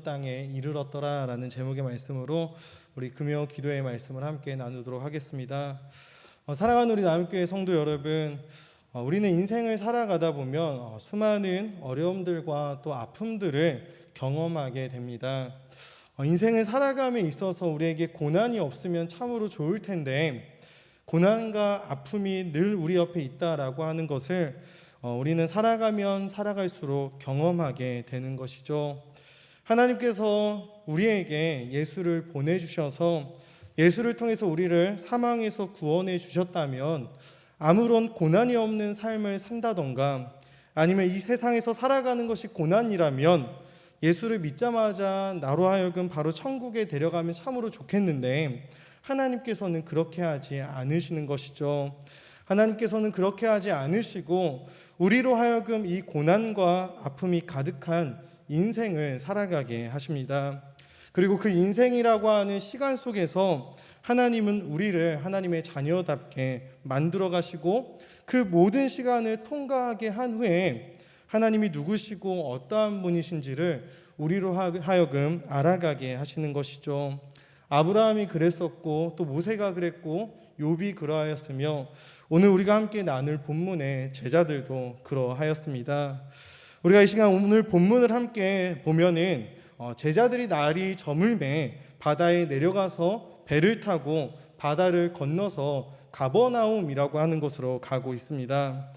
땅에 이르렀더라라는 제목의 말씀으로 우리 금요 기도의 말씀을 함께 나누도록 하겠습니다. 사랑하는 우리 남교회 성도 여러분, 우리는 인생을 살아가다 보면 수많은 어려움들과 또 아픔들을 경험하게 됩니다. 인생을 살아감에 있어서 우리에게 고난이 없으면 참으로 좋을 텐데, 고난과 아픔이 늘 우리 옆에 있다라고 하는 것을 우리는 살아가면 살아갈수록 경험하게 되는 것이죠. 하나님께서 우리에게 예수를 보내주셔서 예수를 통해서 우리를 사망에서 구원해 주셨다면 아무런 고난이 없는 삶을 산다던가, 아니면 이 세상에서 살아가는 것이 고난이라면 예수를 믿자마자 나로 하여금 바로 천국에 데려가면 참으로 좋겠는데, 하나님께서는 그렇게 하지 않으시는 것이죠. 하나님께서는 그렇게 하지 않으시고 우리로 하여금 이 고난과 아픔이 가득한 인생을 살아가게 하십니다. 그리고 그 인생이라고 하는 시간 속에서 하나님은 우리를 하나님의 자녀답게 만들어 가시고, 그 모든 시간을 통과하게 한 후에 하나님이 누구시고 어떠한 분이신지를 우리로 하여금 알아가게 하시는 것이죠. 아브라함이 그랬었고, 또 모세가 그랬고, 욥이 그러하였으며, 오늘 우리가 함께 나눌 본문의 제자들도 그러하였습니다. 우리가 이 시간 오늘 본문을 함께 보면은 제자들이 날이 저물매 바다에 내려가서 배를 타고 바다를 건너서 가버나움이라고 하는 곳으로 가고 있습니다.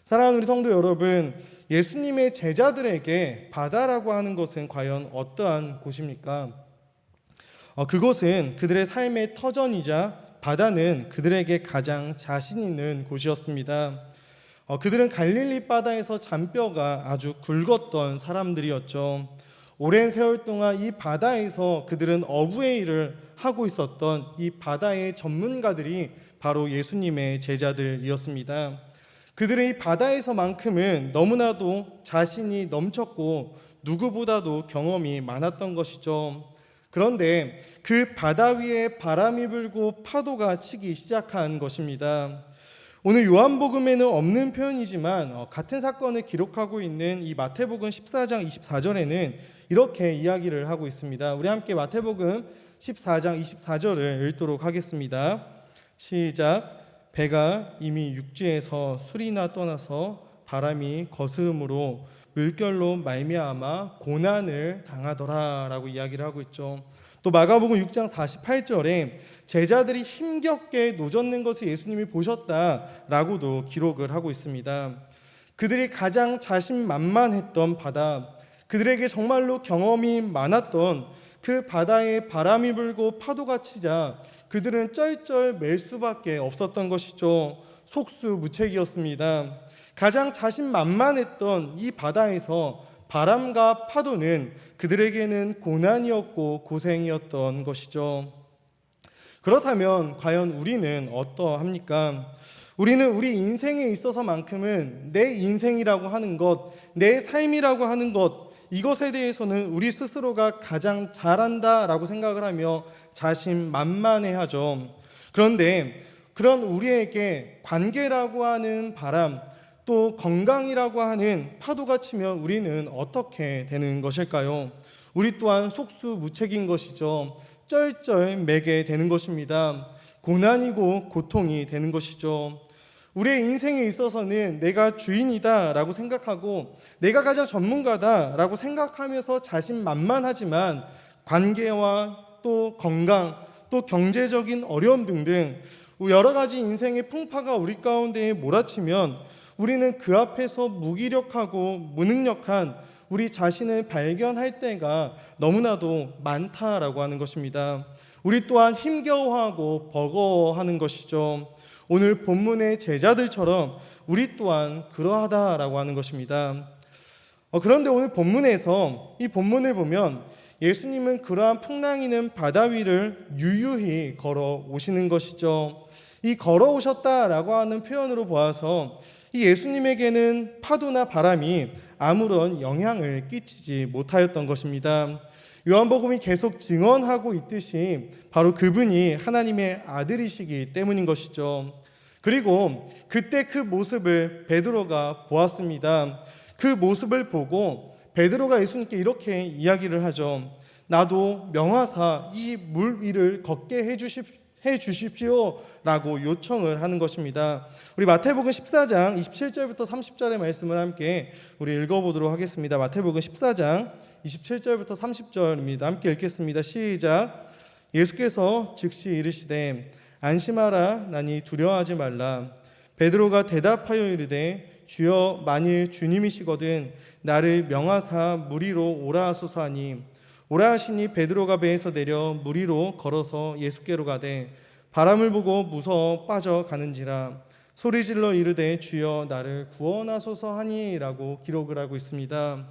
사랑하는 우리 성도 여러분, 예수님의 제자들에게 바다라고 하는 것은 과연 어떠한 곳입니까? 그곳은 그들의 삶의 터전이자 바다는 그들에게 가장 자신 있는 곳이었습니다. 그들은 갈릴리 바다에서 잔뼈가 아주 굵었던 사람들이었죠. 오랜 세월 동안 이 바다에서 그들은 어부의 일을 하고 있었던 이 바다의 전문가들이 바로 예수님의 제자들이었습니다. 그들의 이 바다에서만큼은 너무나도 자신이 넘쳤고 누구보다도 경험이 많았던 것이죠. 그런데 그 바다 위에 바람이 불고 파도가 치기 시작한 것입니다. 오늘 요한복음에는 없는 표현이지만 같은 사건을 기록하고 있는 이 마태복음 14장 24절에는 이렇게 이야기를 하고 있습니다. 우리 함께 마태복음 14장 24절을 읽도록 하겠습니다. 시작. 배가 이미 육지에서 술이나 떠나서 바람이 거스름으로 물결로 말미암아 고난을 당하더라 라고 이야기를 하고 있죠. 또 마가복음 6장 48절에 제자들이 힘겹게 노젓는 것을 예수님이 보셨다라고도 기록을 하고 있습니다. 그들이 가장 자신만만했던 바다, 그들에게 정말로 경험이 많았던 그 바다에 바람이 불고 파도가 치자 그들은 쩔쩔 맬 수밖에 없었던 것이죠. 속수무책이었습니다. 가장 자신만만했던 이 바다에서 바람과 파도는 그들에게는 고난이었고 고생이었던 것이죠. 그렇다면 과연 우리는 어떠합니까? 우리는 우리 인생에 있어서만큼은 내 인생이라고 하는 것, 내 삶이라고 하는 것, 이것에 대해서는 우리 스스로가 가장 잘한다라고 생각을 하며 자신만만해하죠. 그런데 그런 우리에게 관계라고 하는 바람, 또 건강이라고 하는 파도가 치면 우리는 어떻게 되는 것일까요? 우리 또한 속수무책인 것이죠. 쩔쩔 매게 되는 것입니다. 고난이고 고통이 되는 것이죠. 우리의 인생에 있어서는 내가 주인이다 라고 생각하고 내가 가장 전문가다 라고 생각하면서 자신만만하지만 관계와 또 건강, 또 경제적인 어려움 등등 여러 가지 인생의 풍파가 우리 가운데에 몰아치면 우리는 그 앞에서 무기력하고 무능력한 우리 자신을 발견할 때가 너무나도 많다라고 하는 것입니다. 우리 또한 힘겨워하고 버거워하는 것이죠. 오늘 본문의 제자들처럼 우리 또한 그러하다라고 하는 것입니다. 그런데 오늘 본문에서 이 본문을 보면 예수님은 그러한 풍랑이는 바다 위를 유유히 걸어 오시는 것이죠. 이 걸어오셨다라고 하는 표현으로 보아서 이 예수님에게는 파도나 바람이 아무런 영향을 끼치지 못하였던 것입니다. 요한복음이 계속 증언하고 있듯이 바로 그분이 하나님의 아들이시기 때문인 것이죠. 그리고 그때 그 모습을 베드로가 보았습니다. 그 모습을 보고 베드로가 예수님께 이렇게 이야기를 하죠. 나도 명하사 이 물 위를 걷게 해주십시오 라고 요청을 하는 것입니다. 우리 마태복음 14장 27절부터 30절의 말씀을 함께 우리 읽어보도록 하겠습니다. 마태복음 14장 27절부터 30절입니다. 함께 읽겠습니다. 시작. 예수께서 즉시 이르시되 안심하라 나니 두려워하지 말라. 베드로가 대답하여 이르되 주여 만일 주님이시거든 나를 명하사 물 위로 오라 하소서 하니 오라 하시니 베드로가 배에서 내려 물 위로 걸어서 예수께로 가되 바람을 보고 무서워 빠져가는지라 소리질러 이르되 주여 나를 구원하소서 하니라고 기록을 하고 있습니다.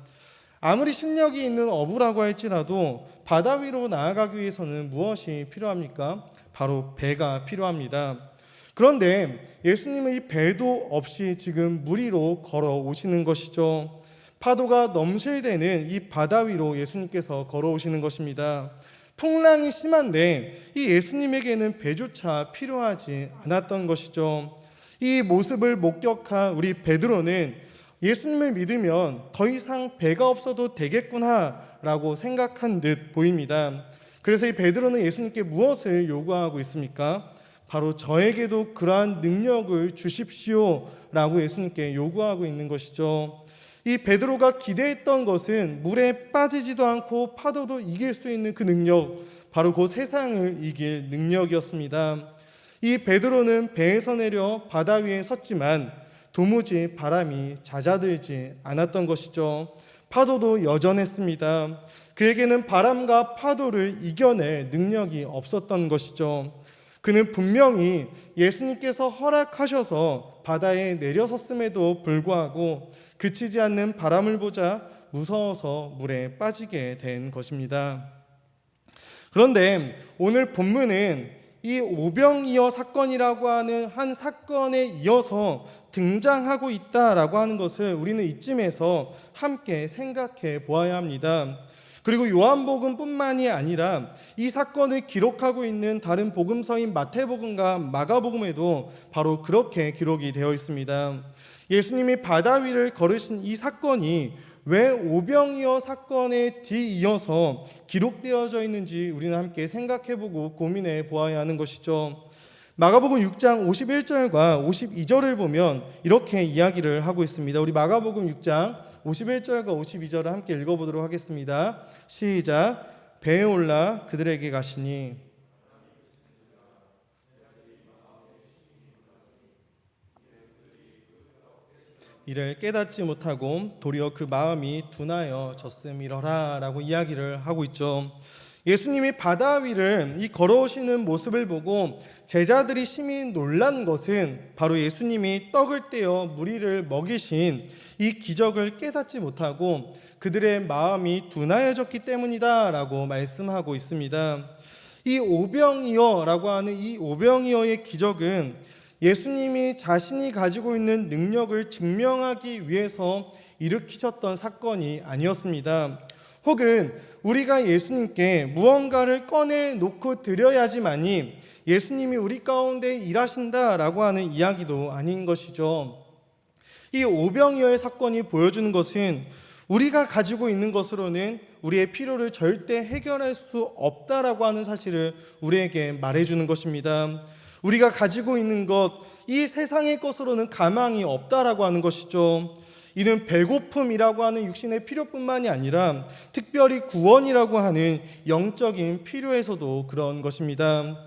아무리 실력이 있는 어부라고 할지라도 바다 위로 나아가기 위해서는 무엇이 필요합니까? 바로 배가 필요합니다. 그런데 예수님은 이 배도 없이 지금 물 위로 걸어오시는 것이죠. 파도가 넘실대는 이 바다 위로 예수님께서 걸어오시는 것입니다. 풍랑이 심한데 이 예수님에게는 배조차 필요하지 않았던 것이죠. 이 모습을 목격한 우리 베드로는 예수님을 믿으면 더 이상 배가 없어도 되겠구나라고 생각한 듯 보입니다. 그래서 이 베드로는 예수님께 무엇을 요구하고 있습니까? 바로 저에게도 그러한 능력을 주십시오라고 예수님께 요구하고 있는 것이죠. 이 베드로가 기대했던 것은 물에 빠지지도 않고 파도도 이길 수 있는 그 능력, 바로 그 세상을 이길 능력이었습니다. 이 베드로는 배에서 내려 바다 위에 섰지만 도무지 바람이 잦아들지 않았던 것이죠. 파도도 여전했습니다. 그에게는 바람과 파도를 이겨낼 능력이 없었던 것이죠. 그는 분명히 예수님께서 허락하셔서 바다에 내려섰음에도 불구하고 그치지 않는 바람을 보자 무서워서 물에 빠지게 된 것입니다. 그런데 오늘 본문은 이 오병이어 사건이라고 하는 한 사건에 이어서 등장하고 있다라고 하는 것을 우리는 이쯤에서 함께 생각해 보아야 합니다. 그리고 요한복음뿐만이 아니라 이 사건을 기록하고 있는 다른 복음서인 마태복음과 마가복음에도 바로 그렇게 기록이 되어 있습니다. 예수님이 바다 위를 걸으신 이 사건이 왜 오병이어 사건에 뒤이어서 기록되어져 있는지 우리는 함께 생각해보고 고민해 보아야 하는 것이죠. 마가복음 6장 51절과 52절을 보면 이렇게 이야기를 하고 있습니다. 우리 마가복음 6장 51절과 52절을 함께 읽어보도록 하겠습니다. 시작. 배에 올라 그들에게 가시니 이를 깨닫지 못하고 도리어 그 마음이 둔하여 졌음이러라 라고 이야기를 하고 있죠. 예수님이 바다 위를 이 걸어오시는 모습을 보고 제자들이 심히 놀란 것은 바로 예수님이 떡을 떼어 무리를 먹이신 이 기적을 깨닫지 못하고 그들의 마음이 둔하여졌기 때문이다 라고 말씀하고 있습니다. 이 오병이어라고 하는 이 오병이어의 기적은 예수님이 자신이 가지고 있는 능력을 증명하기 위해서 일으키셨던 사건이 아니었습니다. 혹은 우리가 예수님께 무언가를 꺼내놓고 드려야지만이 예수님이 우리 가운데 일하신다라고 하는 이야기도 아닌 것이죠. 이 오병이어의 사건이 보여주는 것은 우리가 가지고 있는 것으로는 우리의 필요를 절대 해결할 수 없다라고 하는 사실을 우리에게 말해주는 것입니다. 우리가 가지고 있는 것, 이 세상의 것으로는 가망이 없다라고 하는 것이죠. 이는 배고픔이라고 하는 육신의 필요뿐만이 아니라 특별히 구원이라고 하는 영적인 필요에서도 그런 것입니다.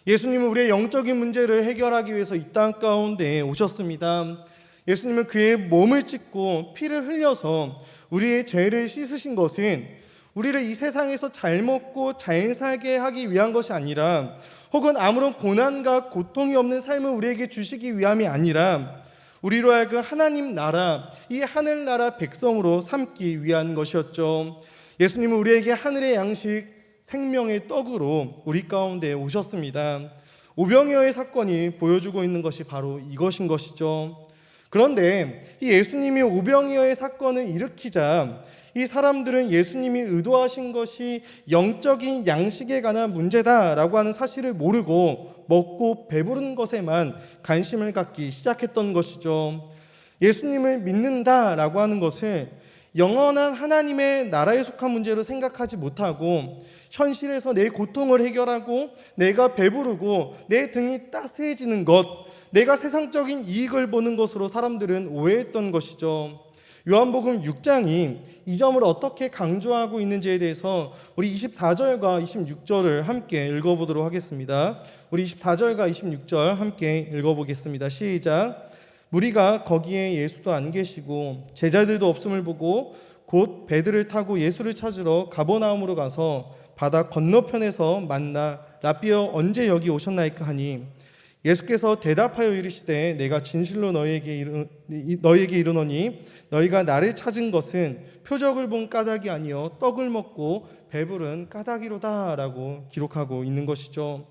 예수님은 우리의 영적인 문제를 해결하기 위해서 이 땅 가운데 오셨습니다. 예수님은 그의 몸을 찢고 피를 흘려서 우리의 죄를 씻으신 것은 우리를 이 세상에서 잘 먹고 잘 살게 하기 위한 것이 아니라, 혹은 아무런 고난과 고통이 없는 삶을 우리에게 주시기 위함이 아니라 우리로 하여금 하나님 나라, 이 하늘나라 백성으로 삼기 위한 것이었죠. 예수님은 우리에게 하늘의 양식, 생명의 떡으로 우리 가운데 오셨습니다. 오병이어의 사건이 보여주고 있는 것이 바로 이것인 것이죠. 그런데 이 예수님이 오병이어의 사건을 일으키자 이 사람들은 예수님이 의도하신 것이 영적인 양식에 관한 문제다라고 하는 사실을 모르고 먹고 배부른 것에만 관심을 갖기 시작했던 것이죠. 예수님을 믿는다라고 하는 것을 영원한 하나님의 나라에 속한 문제로 생각하지 못하고 현실에서 내 고통을 해결하고 내가 배부르고 내 등이 따스해지는 것, 내가 세상적인 이익을 보는 것으로 사람들은 오해했던 것이죠. 요한복음 6장이 이 점을 어떻게 강조하고 있는지에 대해서 우리 24절과 26절을 함께 읽어보도록 하겠습니다. 우리 24절과 26절 함께 읽어보겠습니다. 시작. 무리가 거기에 예수도 안 계시고 제자들도 없음을 보고 곧 배들을 타고 예수를 찾으러 가버나움으로 가서 바다 건너편에서 만나 랍비여 언제 여기 오셨나이까 하니 예수께서 대답하여 이르시되 내가 진실로 너희에게 이르노니 너희가 나를 찾은 것은 표적을 본 까닭이 아니요 떡을 먹고 배부른 까닭이로다 라고 기록하고 있는 것이죠.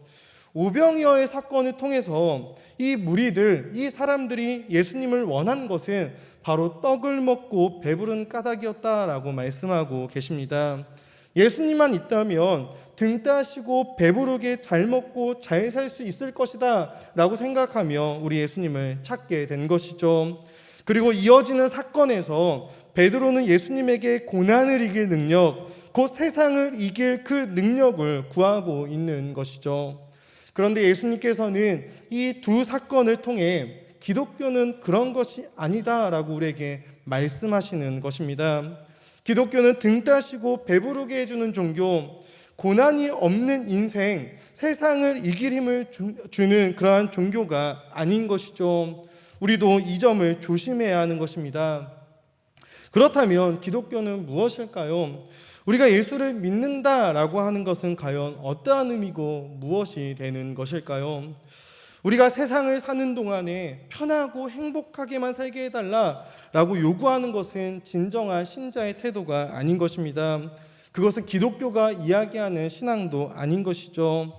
오병이어의 사건을 통해서 이 무리들, 이 사람들이 예수님을 원한 것은 바로 떡을 먹고 배부른 까닭이었다라고 말씀하고 계십니다. 예수님만 있다면 등 따시고 배부르게 잘 먹고 잘 살 수 있을 것이다 라고 생각하며 우리 예수님을 찾게 된 것이죠. 그리고 이어지는 사건에서 베드로는 예수님에게 고난을 이길 능력, 곧 세상을 이길 그 능력을 구하고 있는 것이죠. 그런데 예수님께서는 이 두 사건을 통해 기독교는 그런 것이 아니다라고 우리에게 말씀하시는 것입니다. 기독교는 등 따시고 배부르게 해주는 종교, 고난이 없는 인생, 세상을 이길 힘을 주는 그러한 종교가 아닌 것이죠. 우리도 이 점을 조심해야 하는 것입니다. 그렇다면 기독교는 무엇일까요? 우리가 예수를 믿는다라고 하는 것은 과연 어떠한 의미고 무엇이 되는 것일까요? 우리가 세상을 사는 동안에 편하고 행복하게만 살게 해달라라고 요구하는 것은 진정한 신자의 태도가 아닌 것입니다. 그것은 기독교가 이야기하는 신앙도 아닌 것이죠.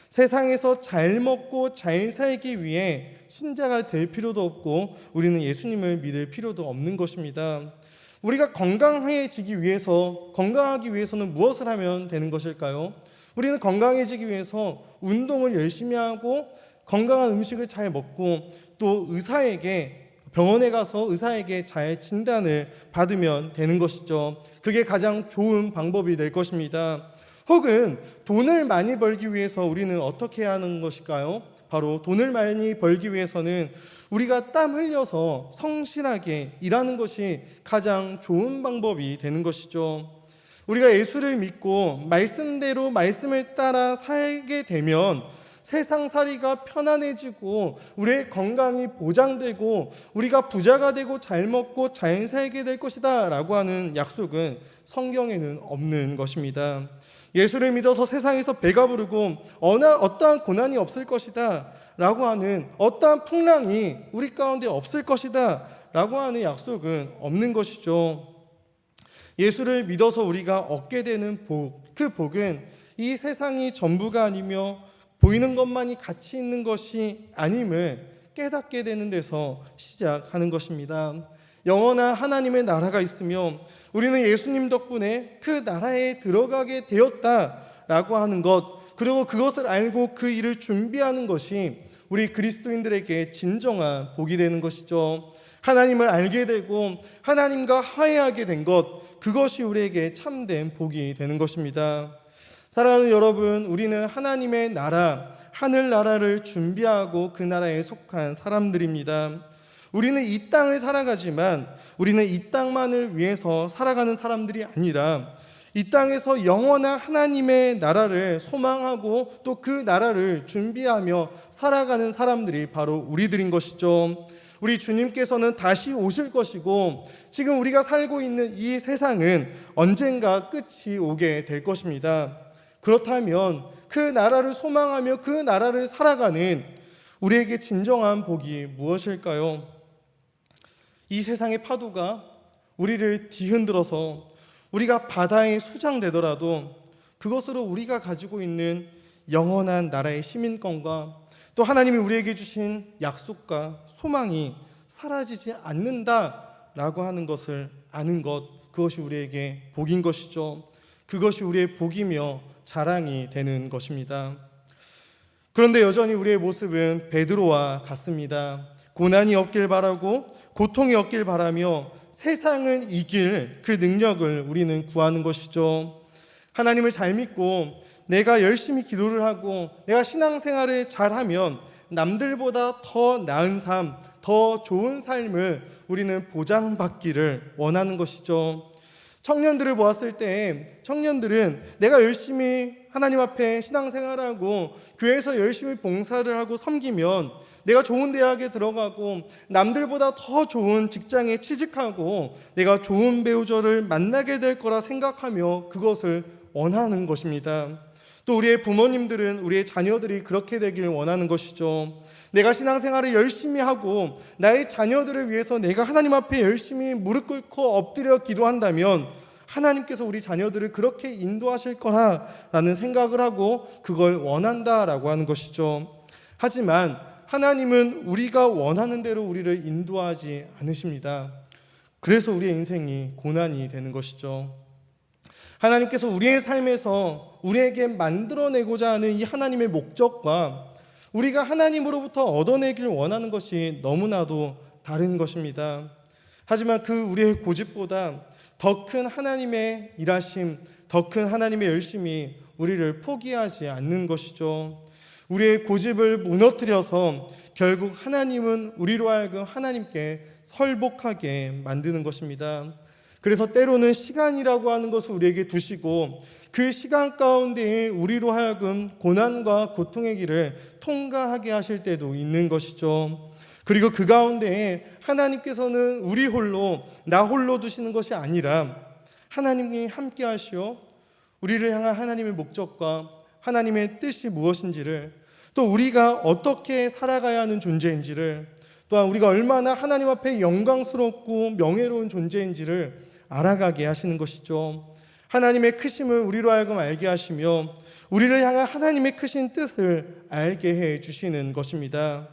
세상에서 잘 먹고 잘 살기 위해 신자가 될 필요도 없고 우리는 예수님을 믿을 필요도 없는 것입니다. 우리가 건강하기 위해서는 무엇을 하면 되는 것일까요? 우리는 건강해지기 위해서 운동을 열심히 하고 건강한 음식을 잘 먹고 또 병원에 가서 의사에게 잘 진단을 받으면 되는 것이죠. 그게 가장 좋은 방법이 될 것입니다. 혹은 돈을 많이 벌기 위해서 우리는 어떻게 해야 하는 것일까요? 바로 돈을 많이 벌기 위해서는 우리가 땀 흘려서 성실하게 일하는 것이 가장 좋은 방법이 되는 것이죠. 우리가 예수를 믿고 말씀대로 말씀을 따라 살게 되면 세상살이가 편안해지고 우리의 건강이 보장되고 우리가 부자가 되고 잘 먹고 잘 살게 될 것이다 라고 하는 약속은 성경에는 없는 것입니다. 예수를 믿어서 세상에서 배가 부르고 어떠한 고난이 없을 것이다 라고 하는, 어떠한 풍랑이 우리 가운데 없을 것이다 라고 하는 약속은 없는 것이죠. 예수를 믿어서 우리가 얻게 되는 복, 그 복은 이 세상이 전부가 아니며 보이는 것만이 가치 있는 것이 아님을 깨닫게 되는 데서 시작하는 것입니다. 영원한 하나님의 나라가 있으며 우리는 예수님 덕분에 그 나라에 들어가게 되었다라고 하는 것, 그리고 그것을 알고 그 일을 준비하는 것이 우리 그리스도인들에게 진정한 복이 되는 것이죠. 하나님을 알게 되고 하나님과 화해하게 된 것, 그것이 우리에게 참된 복이 되는 것입니다. 사랑하는 여러분, 우리는 하나님의 나라, 하늘나라를 준비하고 그 나라에 속한 사람들입니다. 우리는 이 땅을 살아가지만 우리는 이 땅만을 위해서 살아가는 사람들이 아니라 이 땅에서 영원한 하나님의 나라를 소망하고 또 그 나라를 준비하며 살아가는 사람들이 바로 우리들인 것이죠. 우리 주님께서는 다시 오실 것이고 지금 우리가 살고 있는 이 세상은 언젠가 끝이 오게 될 것입니다. 그렇다면 그 나라를 소망하며 그 나라를 살아가는 우리에게 진정한 복이 무엇일까요? 이 세상의 파도가 우리를 뒤흔들어서 우리가 바다에 수장되더라도 그것으로 우리가 가지고 있는 영원한 나라의 시민권과 또 하나님이 우리에게 주신 약속과 소망이 사라지지 않는다라고 하는 것을 아는 것, 그것이 우리에게 복인 것이죠. 그것이 우리의 복이며 자랑이 되는 것입니다. 그런데 여전히 우리의 모습은 베드로와 같습니다. 고난이 없길 바라고 고통이 없길 바라며 세상을 이길 그 능력을 우리는 구하는 것이죠. 하나님을 잘 믿고 내가 열심히 기도를 하고 내가 신앙생활을 잘하면 남들보다 더 나은 삶, 더 좋은 삶을 우리는 보장받기를 원하는 것이죠. 청년들을 보았을 때 청년들은 내가 열심히 하나님 앞에 신앙생활하고 교회에서 열심히 봉사를 하고 섬기면 내가 좋은 대학에 들어가고 남들보다 더 좋은 직장에 취직하고 내가 좋은 배우자를 만나게 될 거라 생각하며 그것을 원하는 것입니다. 또 우리의 부모님들은 우리의 자녀들이 그렇게 되길 원하는 것이죠. 내가 신앙생활을 열심히 하고 나의 자녀들을 위해서 내가 하나님 앞에 열심히 무릎 꿇고 엎드려 기도한다면 하나님께서 우리 자녀들을 그렇게 인도하실 거라라는 생각을 하고 그걸 원한다라고 하는 것이죠. 하지만 하나님은 우리가 원하는 대로 우리를 인도하지 않으십니다. 그래서 우리의 인생이 고난이 되는 것이죠. 하나님께서 우리의 삶에서 우리에게 만들어내고자 하는 이 하나님의 목적과 우리가 하나님으로부터 얻어내길 원하는 것이 너무나도 다른 것입니다. 하지만 그 우리의 고집보다 더 큰 하나님의 일하심, 더 큰 하나님의 열심이 우리를 포기하지 않는 것이죠. 우리의 고집을 무너뜨려서 결국 하나님은 우리로 하여금 하나님께 설복하게 만드는 것입니다. 그래서 때로는 시간이라고 하는 것을 우리에게 두시고 그 시간 가운데에 우리로 하여금 고난과 고통의 길을 통과하게 하실 때도 있는 것이죠. 그리고 그 가운데에 하나님께서는 우리 홀로 나 홀로 두시는 것이 아니라 하나님이 함께 하시어 우리를 향한 하나님의 목적과 하나님의 뜻이 무엇인지를 또 우리가 어떻게 살아가야 하는 존재인지를 또한 우리가 얼마나 하나님 앞에 영광스럽고 명예로운 존재인지를 알아가게 하시는 것이죠. 하나님의 크심을 우리로 하여금 알게 하시며 우리를 향한 하나님의 크신 뜻을 알게 해 주시는 것입니다.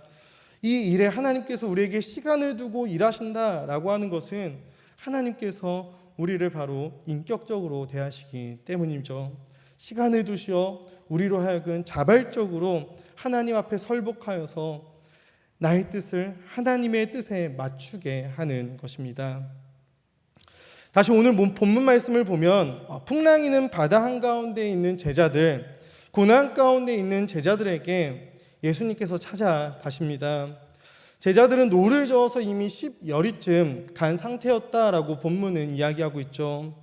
이 일에 하나님께서 우리에게 시간을 두고 일하신다라고 하는 것은 하나님께서 우리를 바로 인격적으로 대하시기 때문이죠. 시간을 두시어 우리로 하여금 자발적으로 하나님 앞에 설복하여서 나의 뜻을 하나님의 뜻에 맞추게 하는 것입니다. 다시 오늘 본문 말씀을 보면 풍랑이는 바다 한가운데 있는 제자들, 고난 가운데 있는 제자들에게 예수님께서 찾아가십니다. 제자들은 노를 저어서 이미 10여리쯤 간 상태였다라고 본문은 이야기하고 있죠.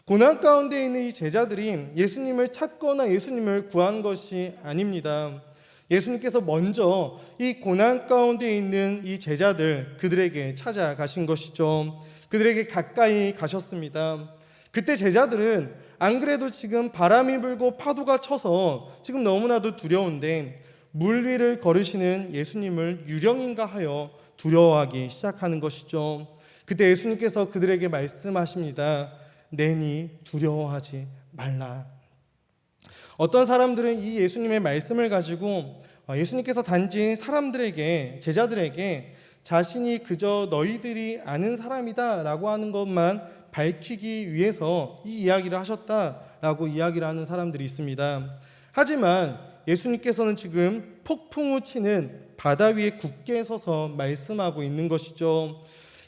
고난 가운데 있는 이 제자들이 예수님을 찾거나 예수님을 구한 것이 아닙니다. 예수님께서 먼저 이 고난 가운데 있는 이 제자들 그들에게 찾아가신 것이죠. 그들에게 가까이 가셨습니다. 그때 제자들은 안 그래도 지금 바람이 불고 파도가 쳐서 지금 너무나도 두려운데 물 위를 걸으시는 예수님을 유령인가 하여 두려워하기 시작하는 것이죠. 그때 예수님께서 그들에게 말씀하십니다. 내니 두려워하지 말라. 어떤 사람들은 이 예수님의 말씀을 가지고 예수님께서 단지 사람들에게, 제자들에게 자신이 그저 너희들이 아는 사람이다 라고 하는 것만 밝히기 위해서 이 이야기를 하셨다라고 이야기를 하는 사람들이 있습니다. 하지만 예수님께서는 지금 폭풍우 치는 바다 위에 굳게 서서 말씀하고 있는 것이죠.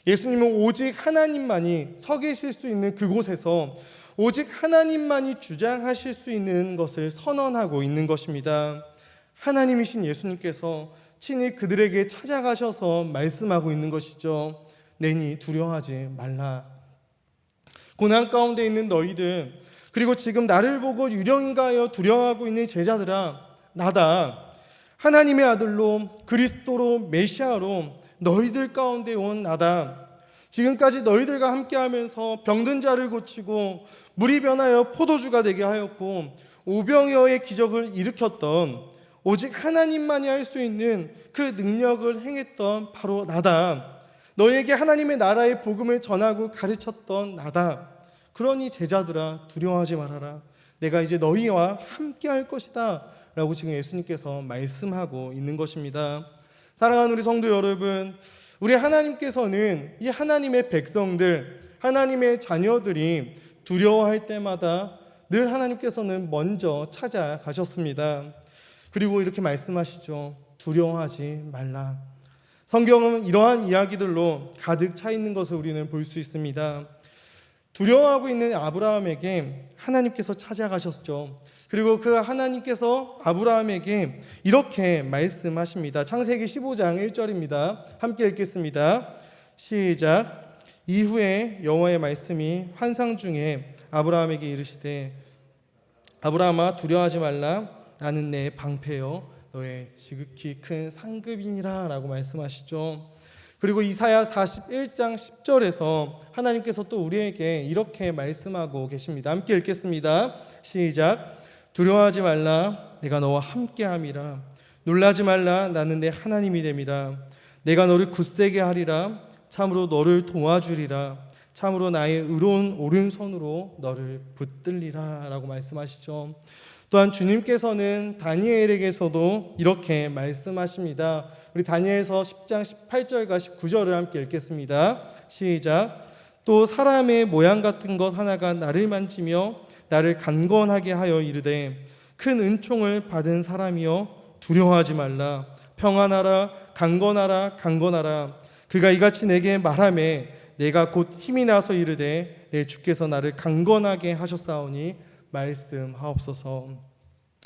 예수님은 오직 하나님만이 서 계실 수 있는 그곳에서 오직 하나님만이 주장하실 수 있는 것을 선언하고 있는 것입니다. 하나님이신 예수님께서 친히 그들에게 찾아가셔서 말씀하고 있는 것이죠. 내니 두려워하지 말라. 고난 가운데 있는 너희들, 그리고 지금 나를 보고 유령인가 하여 두려워하고 있는 제자들아, 나다. 하나님의 아들로 그리스도로 메시아로 너희들 가운데 온 나다. 지금까지 너희들과 함께하면서 병든 자를 고치고 물이 변하여 포도주가 되게 하였고 오병이어의 기적을 일으켰던 오직 하나님만이 할 수 있는 그 능력을 행했던 바로 나다. 너희에게 하나님의 나라의 복음을 전하고 가르쳤던 나다. 그러니 제자들아 두려워하지 말아라. 내가 이제 너희와 함께 할 것이다 라고 지금 예수님께서 말씀하고 있는 것입니다. 사랑하는 우리 성도 여러분, 우리 하나님께서는 이 하나님의 백성들, 하나님의 자녀들이 두려워할 때마다 늘 하나님께서는 먼저 찾아가셨습니다. 그리고 이렇게 말씀하시죠. 두려워하지 말라. 성경은 이러한 이야기들로 가득 차 있는 것을 우리는 볼 수 있습니다. 두려워하고 있는 아브라함에게 하나님께서 찾아가셨죠. 그리고 그 하나님께서 아브라함에게 이렇게 말씀하십니다. 창세기 15장 1절입니다. 함께 읽겠습니다. 시작. 이후에 여호와의 말씀이 환상 중에 아브라함에게 이르시되 아브라함아 두려워하지 말라. 나는 내 방패요 너의 지극히 큰 상급이니라 라고 말씀하시죠. 그리고 이사야 41장 10절에서 하나님께서 또 우리에게 이렇게 말씀하고 계십니다. 함께 읽겠습니다. 시작. 두려워하지 말라. 내가 너와 함께함이라. 놀라지 말라. 나는 내 하나님이 됨이라. 내가 너를 굳세게 하리라. 참으로 너를 도와주리라. 참으로 나의 의로운 오른손으로 너를 붙들리라 라고 말씀하시죠. 또한 주님께서는 다니엘에게서도 이렇게 말씀하십니다. 우리 다니엘서 10장 18절과 19절을 함께 읽겠습니다. 시작. 또 사람의 모양 같은 것 하나가 나를 만지며 나를 간건하게 하여 이르되 큰 은총을 받은 사람이여 두려워하지 말라. 평안하라. 강건하라. 강건하라. 그가 이같이 내게 말하매 내가 곧 힘이 나서 이르되 내 주께서 나를 강건하게 하셨사오니 말씀하옵소서.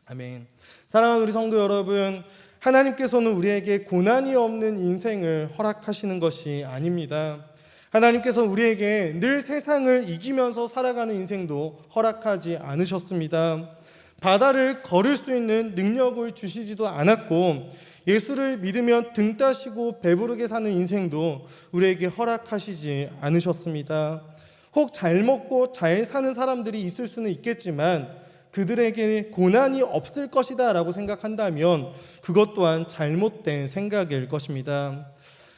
아멘. 사랑하는 우리 성도 여러분, 하나님께서는 우리에게 고난이 없는 인생을 허락하시는 것이 아닙니다. 하나님께서 우리에게 늘 세상을 이기면서 살아가는 인생도 허락하지 않으셨습니다. 바다를 걸을 수 있는 능력을 주시지도 않았고 예수를 믿으면 등 따시고 배부르게 사는 인생도 우리에게 허락하시지 않으셨습니다. 혹 잘 먹고 잘 사는 사람들이 있을 수는 있겠지만 그들에게 고난이 없을 것이다 라고 생각한다면 그것 또한 잘못된 생각일 것입니다.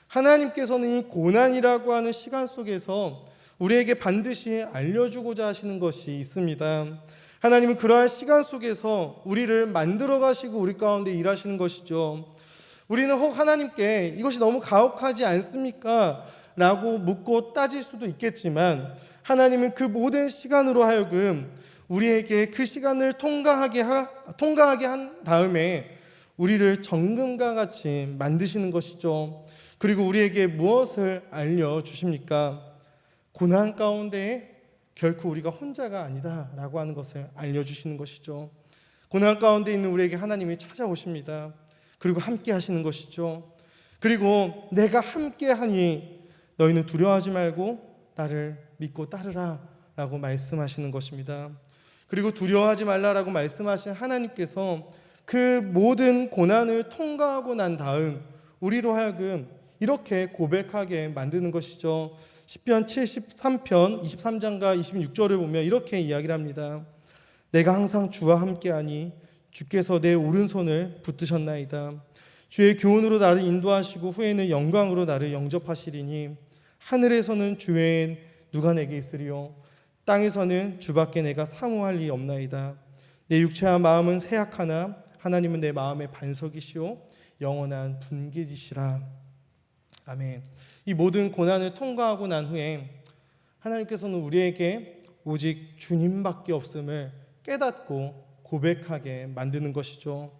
하나님께서는 이 고난이라고 하는 시간 속에서 우리에게 반드시 알려주고자 하시는 것이 있습니다. 하나님은 그러한 시간 속에서 우리를 만들어 가시고 우리 가운데 일하시는 것이죠. 우리는 혹 하나님께 이것이 너무 가혹하지 않습니까? 라고 묻고 따질 수도 있겠지만 하나님은 그 모든 시간으로 하여금 우리에게 그 시간을 통과하게 한 다음에 우리를 정금과 같이 만드시는 것이죠. 그리고 우리에게 무엇을 알려주십니까? 고난 가운데 결코 우리가 혼자가 아니다 라고 하는 것을 알려주시는 것이죠. 고난 가운데 있는 우리에게 하나님이 찾아오십니다. 그리고 함께 하시는 것이죠. 그리고 내가 함께 하니 너희는 두려워하지 말고 나를 믿고 따르라 라고 말씀하시는 것입니다. 그리고 두려워하지 말라라고 말씀하신 하나님께서 그 모든 고난을 통과하고 난 다음 우리로 하여금 이렇게 고백하게 만드는 것이죠. 시편 73편 23장과 26절을 보면 이렇게 이야기를 합니다. 내가 항상 주와 함께하니 주께서 내 오른손을 붙드셨나이다. 주의 교훈으로 나를 인도하시고 후에는 영광으로 나를 영접하시리니 하늘에서는 주 외엔 누가 내게 있으리요 땅에서는 주밖에 내가 사모할 리 없나이다. 내 육체와 마음은 세약하나 하나님은 내 마음의 반석이시오 영원한 분깃이시라. 아멘. 이 모든 고난을 통과하고 난 후에 하나님께서는 우리에게 오직 주님밖에 없음을 깨닫고 고백하게 만드는 것이죠.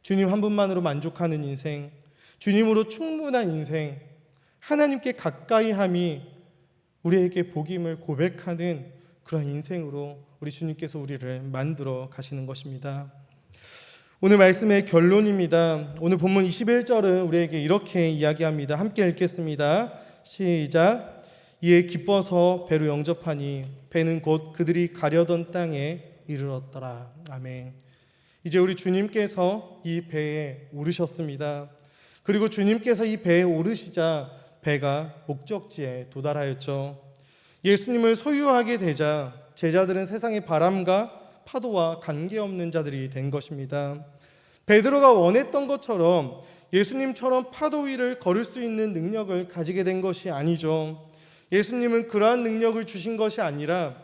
주님 한 분만으로 만족하는 인생, 주님으로 충분한 인생, 하나님께 가까이함이 우리에게 복임을 고백하는 그런 인생으로 우리 주님께서 우리를 만들어 가시는 것입니다. 오늘 말씀의 결론입니다. 오늘 본문 21절은 우리에게 이렇게 이야기합니다. 함께 읽겠습니다. 시작. 이에 기뻐서 배로 영접하니 배는 곧 그들이 가려던 땅에 이르렀더라. 아멘. 이제 우리 주님께서 이 배에 오르셨습니다. 그리고 주님께서 이 배에 오르시자 배가 목적지에 도달하였죠. 예수님을 소유하게 되자 제자들은 세상의 바람과 파도와 관계없는 자들이 된 것입니다. 베드로가 원했던 것처럼 예수님처럼 파도 위를 걸을 수 있는 능력을 가지게 된 것이 아니죠. 예수님은 그러한 능력을 주신 것이 아니라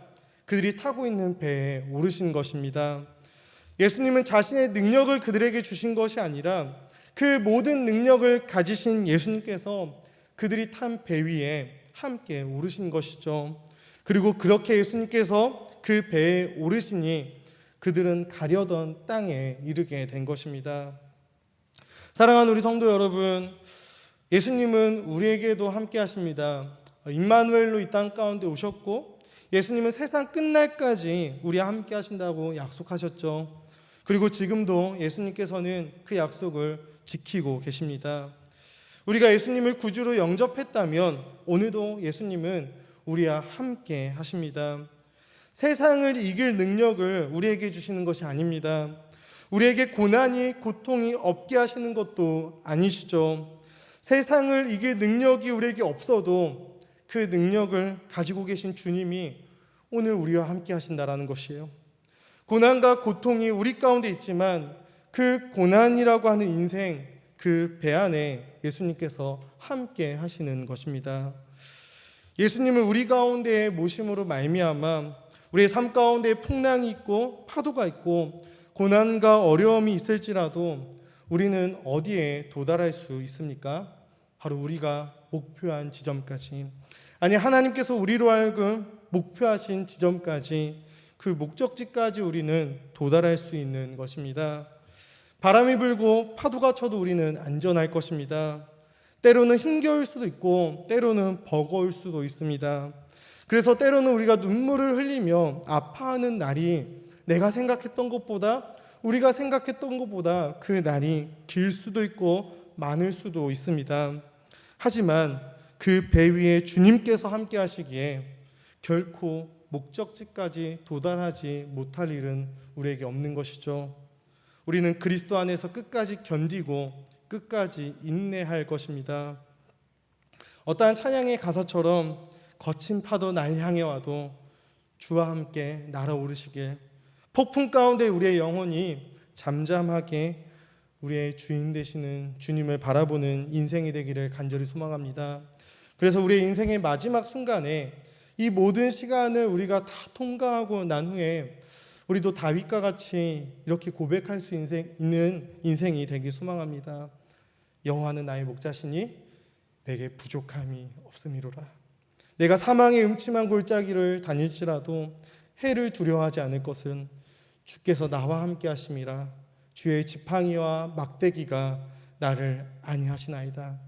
그들이 타고 있는 배에 오르신 것입니다. 예수님은 자신의 능력을 그들에게 주신 것이 아니라 그 모든 능력을 가지신 예수님께서 그들이 탄 배 위에 함께 오르신 것이죠. 그리고 그렇게 예수님께서 그 배에 오르시니 그들은 가려던 땅에 이르게 된 것입니다. 사랑하는 우리 성도 여러분, 예수님은 우리에게도 함께 하십니다. 임마누엘로 이 땅 가운데 오셨고 예수님은 세상 끝날까지 우리와 함께 하신다고 약속하셨죠. 그리고 지금도 예수님께서는 그 약속을 지키고 계십니다. 우리가 예수님을 구주로 영접했다면 오늘도 예수님은 우리와 함께 하십니다. 세상을 이길 능력을 우리에게 주시는 것이 아닙니다. 우리에게 고난이, 고통이 없게 하시는 것도 아니시죠. 세상을 이길 능력이 우리에게 없어도 그 능력을 가지고 계신 주님이 오늘 우리와 함께 하신다라는 것이에요. 고난과 고통이 우리 가운데 있지만 그 고난이라고 하는 인생, 그 배 안에 예수님께서 함께 하시는 것입니다. 예수님을 우리 가운데 모심으로 말미암아 우리의 삶 가운데 풍랑이 있고 파도가 있고 고난과 어려움이 있을지라도 우리는 어디에 도달할 수 있습니까? 바로 우리가 목표한 지점까지, 아니 하나님께서 우리로 하여금 목표하신 지점까지, 그 목적지까지 우리는 도달할 수 있는 것입니다. 바람이 불고 파도가 쳐도 우리는 안전할 것입니다. 때로는 힘겨울 수도 있고 때로는 버거울 수도 있습니다. 그래서 때로는 우리가 눈물을 흘리며 아파하는 날이 내가 생각했던 것보다, 우리가 생각했던 것보다 그 날이 길 수도 있고 많을 수도 있습니다. 하지만 그 배 위에 주님께서 함께 하시기에 결코 목적지까지 도달하지 못할 일은 우리에게 없는 것이죠. 우리는 그리스도 안에서 끝까지 견디고 끝까지 인내할 것입니다. 어떠한 찬양의 가사처럼 거친 파도 날 향해 와도 주와 함께 날아오르시길, 폭풍 가운데 우리의 영혼이 잠잠하게 우리의 주인 되시는 주님을 바라보는 인생이 되기를 간절히 소망합니다. 그래서 우리의 인생의 마지막 순간에 이 모든 시간을 우리가 다 통과하고 난 후에 우리도 다윗과 같이 이렇게 고백할 수 있는 인생이 되길 소망합니다. 여호와는 나의 목자시니 내게 부족함이 없음이로라. 내가 사망의 음침한 골짜기를 다닐지라도 해를 두려워하지 않을 것은 주께서 나와 함께 하심이라. 주의 지팡이와 막대기가 나를 안위하시나이다.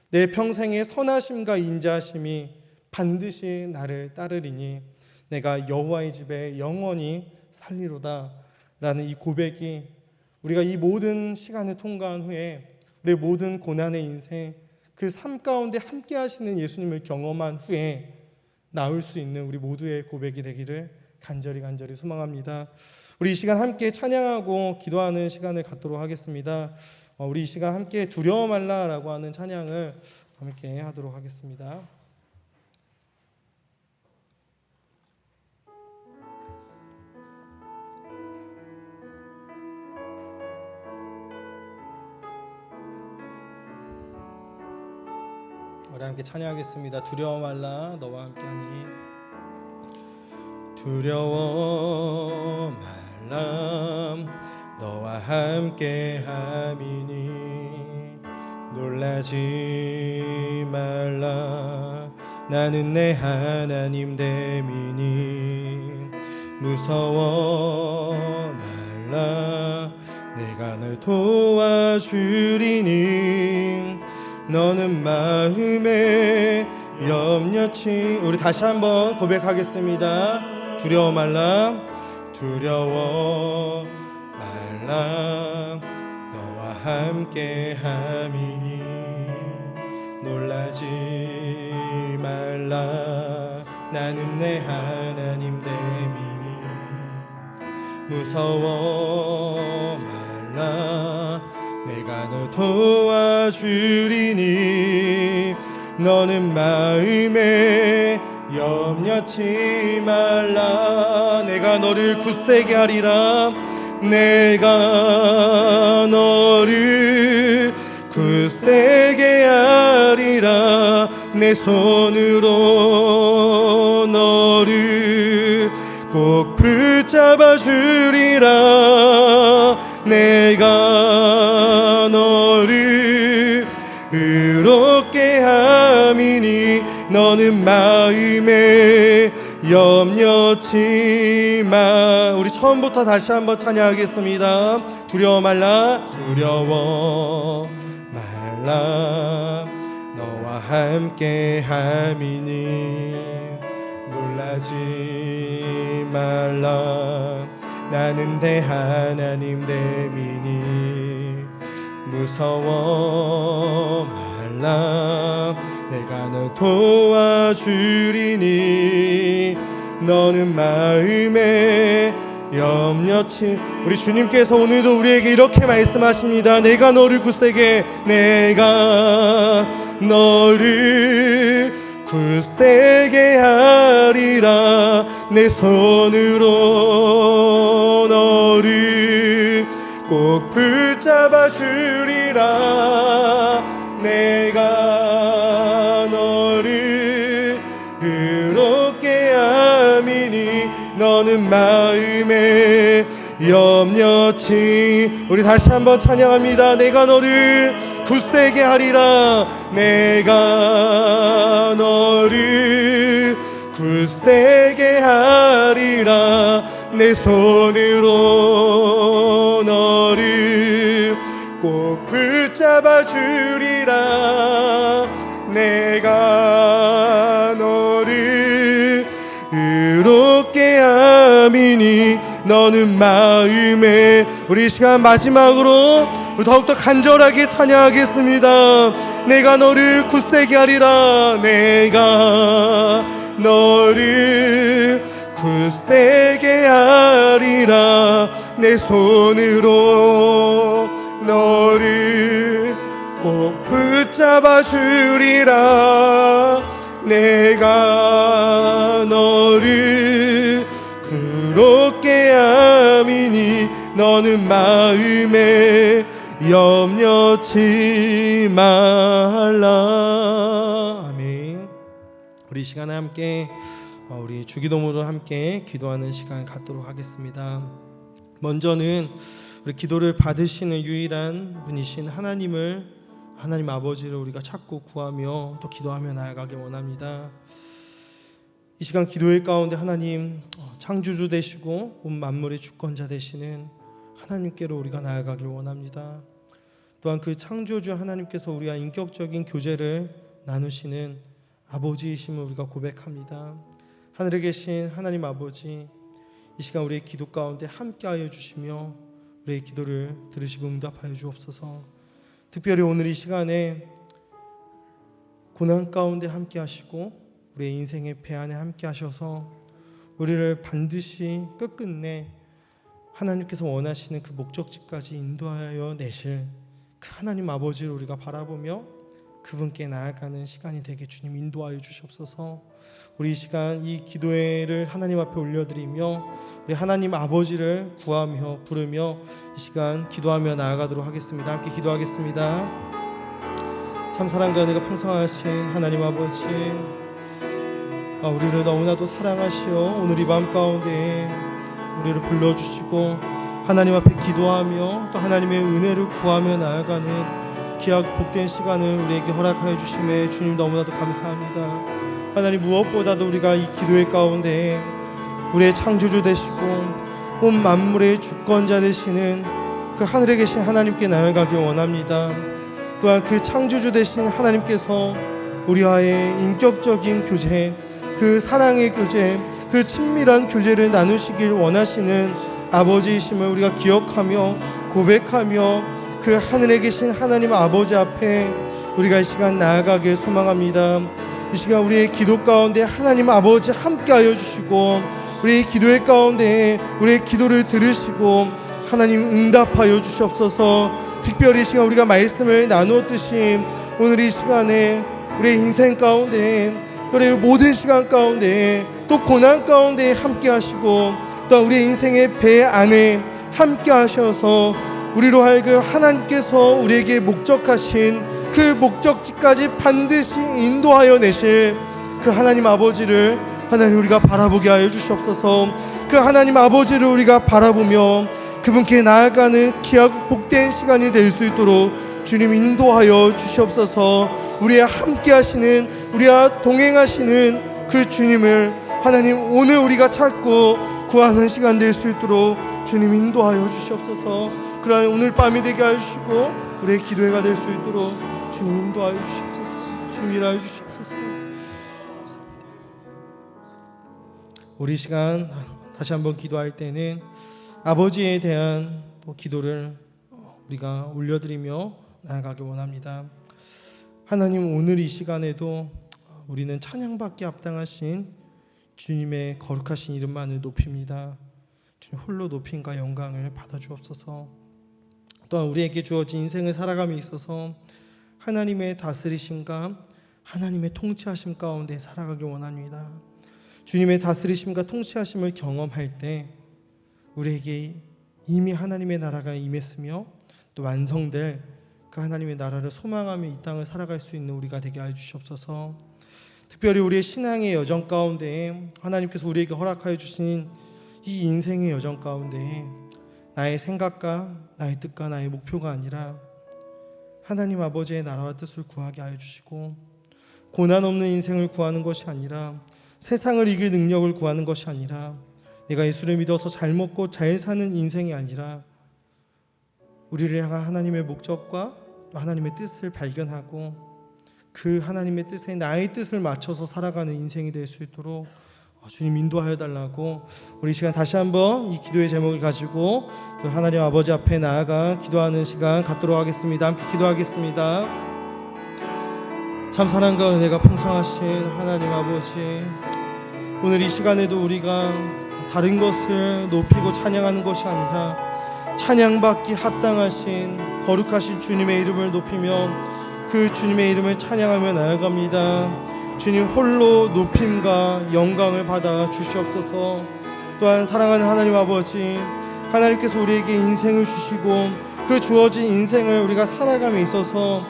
내 평생의 선하심과 인자하심이 반드시 나를 따르리니 내가 여호와의 집에 영원히 살리로다 라는 이 고백이 우리가 이 모든 시간을 통과한 후에 우리의 모든 고난의 인생, 그 삶 가운데 함께 하시는 예수님을 경험한 후에 나올 수 있는 우리 모두의 고백이 되기를 간절히 소망합니다. 우리 이 시간 함께 찬양하고 기도하는 시간을 갖도록 하겠습니다. 우리 이 시간 함께 두려워 말라라고 하는 찬양을 함께 하도록 하겠습니다. 우리 함께 찬양하겠습니다. 두려워 말라 너와 함께하니. 두려워 말라 너와 함께함이니 놀라지 말라 나는 내 하나님 됨이니 무서워 말라 내가 널 도와주리니 너는 마음에 염려치. 우리 다시 한번 고백하겠습니다. 두려워 말라 두려워 말라 너와 함께 함이니 놀라지 말라 나는 내 하나님 됨이니 무서워 말라 내가 너 도와주리니 너는 마음에 염려치 말라. 내가 너를 굳세게 하리라. 내가 너를 굳세게 하리라. 내 손으로 너를 꼭 붙잡아 주리라. 내가 너를 의롭게 함이니 너는 마음에 염려치 마. 우리 처음부터 다시 한번 찬양하겠습니다. 두려워 말라 두려워 말라 너와 함께 함이니 놀라지 말라. 나는 내 하나님 됨이니 무서워 말라. 내가 너 도와주리니 너는 마음에 염려치. 우리 주님께서 오늘도 우리에게 이렇게 말씀하십니다. 내가 너를 굳세게, 내가 너를 굳세게 하리라. 내 손으로 너를 꼭 붙잡아 주리라. 내가 너를 의롭게 함이니 너는 마음에 염려치. 우리 다시 한번 찬양합니다. 내가 너를 굳세게 하리라. 내가 너를 굳세게 하리라. 내 손으로 너를 꼭 붙잡아 주리라. 내가 너를 의롭게 함이니 너는 마음에. 우리 시간 마지막으로 더욱더 간절하게 찬양하겠습니다. 내가 너를 굳세게 하리라. 내가 너를 굳세게 하리라. 내 손으로 너를 꼭 붙잡아 주리라. 내가 너를 그렇게 함이니 너는 마음에 염려치 말라. 아멘. 우리 시간에 함께 우리 주기도문으로 함께 기도하는 시간 갖도록 하겠습니다. 먼저는 우리 기도를 받으시는 유일한 분이신 하나님 아버지를 우리가 찾고 구하며 또 기도하며 나아가길 원합니다. 이 시간 기도의 가운데 하나님 창조주 되시고 온 만물의 주권자 되시는 하나님께로 우리가 나아가길 원합니다. 또한 그 창조주 하나님께서 우리와 인격적인 교제를 나누시는 아버지이심을 우리가 고백합니다. 하늘에 계신 하나님 아버지, 이 시간 우리의 기도 가운데 함께하여 주시며 우리의 기도를 들으시고 응답하여 주옵소서. 특별히 오늘 이 시간에 고난 가운데 함께하시고 우리의 인생의 배 안에 함께하셔서 우리를 반드시 끝끝내 하나님께서 원하시는 그 목적지까지 인도하여 내실 그 하나님 아버지를 우리가 바라보며 그분께 나아가는 시간이 되게 주님 인도하여 주시옵소서. 우리 이 시간 이 기도회를 하나님 앞에 올려드리며 우리 하나님 아버지를 구하며 부르며 이 시간 기도하며 나아가도록 하겠습니다. 함께 기도하겠습니다. 참 사랑과 은혜가 풍성하신 하나님 아버지, 우리를 너무나도 사랑하시어 오늘 이 밤 가운데 우리를 불러주시고 하나님 앞에 기도하며 또 하나님의 은혜를 구하며 나아가는 귀하고 복된 시간을 우리에게 허락하여 주심에 주님 너무나도 감사합니다. 하나님, 무엇보다도 우리가 이 기도의 가운데 우리의 창조주 되시고 온 만물의 주권자 되시는 그 하늘에 계신 하나님께 나아가길 원합니다. 또한 그 창조주 되신 하나님께서 우리와의 인격적인 교제, 그 사랑의 교제, 그 친밀한 교제를 나누시길 원하시는 아버지이심을 우리가 기억하며 고백하며 그 하늘에 계신 하나님 아버지 앞에 우리가 이 시간 나아가길 소망합니다. 이 시간 우리의 기도 가운데 하나님 아버지 함께하여 주시고 우리의 기도의 가운데 우리의 기도를 들으시고 하나님 응답하여 주시옵소서. 특별히 이 시간 우리가 말씀을 나누었듯이 오늘 이 시간에 우리의 인생 가운데 또 우리의 모든 시간 가운데 또 고난 가운데 함께하시고 또 우리의 인생의 배 안에 함께하셔서 우리로 하여금 하나님께서 우리에게 목적하신 그 목적지까지 반드시 인도하여 내실 그 하나님 아버지를 하나님 우리가 바라보게 하여 주시옵소서. 그 하나님 아버지를 우리가 바라보며 그분께 나아가는 귀하고 복된 시간이 될 수 있도록 주님 인도하여 주시옵소서. 우리와 함께 하시는, 우리와 동행하시는 그 주님을 하나님 오늘 우리가 찾고 구하는 시간 될 수 있도록 주님 인도하여 주시옵소서. 그러한 오늘 밤이 되게 하시고 우리의 기도회가 될 수 있도록 주님 인도하여 주시옵소서. 주님 일하여 주시옵소서. 우리 시간 다시 한번 기도할 때는 아버지에 대한 또 기도를 우리가 올려드리며 나아가기 원합니다. 하나님, 오늘 이 시간에도 우리는 찬양받기 합당하신 주님의 거룩하신 이름만을 높입니다. 주님 홀로 높임과 영광을 받아주옵소서. 또한 우리에게 주어진 인생을 살아감에 있어서 하나님의 다스리심과 하나님의 통치하심 가운데 살아가기 원합니다. 주님의 다스리심과 통치하심을 경험할 때 우리에게 이미 하나님의 나라가 임했으며 또 완성될 그 하나님의 나라를 소망하며 이 땅을 살아갈 수 있는 우리가 되게 하여 주시옵소서. 특별히 우리의 신앙의 여정 가운데 하나님께서 우리에게 허락하여 주신 이 인생의 여정 가운데 나의 생각과 나의 뜻과 나의 목표가 아니라 하나님 아버지의 나라와 뜻을 구하게 하여 주시고, 고난 없는 인생을 구하는 것이 아니라 세상을 이길 능력을 구하는 것이 아니라 내가 예수를 믿어서 잘 먹고 잘 사는 인생이 아니라 우리를 향한 하나님의 목적과 또 하나님의 뜻을 발견하고 그 하나님의 뜻에 나의 뜻을 맞춰서 살아가는 인생이 될 수 있도록 주님 인도하여 달라고, 우리 시간 다시 한번 이 기도의 제목을 가지고 또 하나님 아버지 앞에 나아가 기도하는 시간 갖도록 하겠습니다. 함께 기도하겠습니다. 참 사랑과 은혜가 풍성하신 하나님 아버지, 오늘 이 시간에도 우리가 다른 것을 높이고 찬양하는 것이 아니라 찬양받기 합당하신 거룩하신 주님의 이름을 높이며 그 주님의 이름을 찬양하며 나아갑니다. 주님 홀로 높임과 영광을 받아 주시옵소서. 또한 사랑하는 하나님 아버지, 하나님께서 우리에게 인생을 주시고 그 주어진 인생을 우리가 살아감에 있어서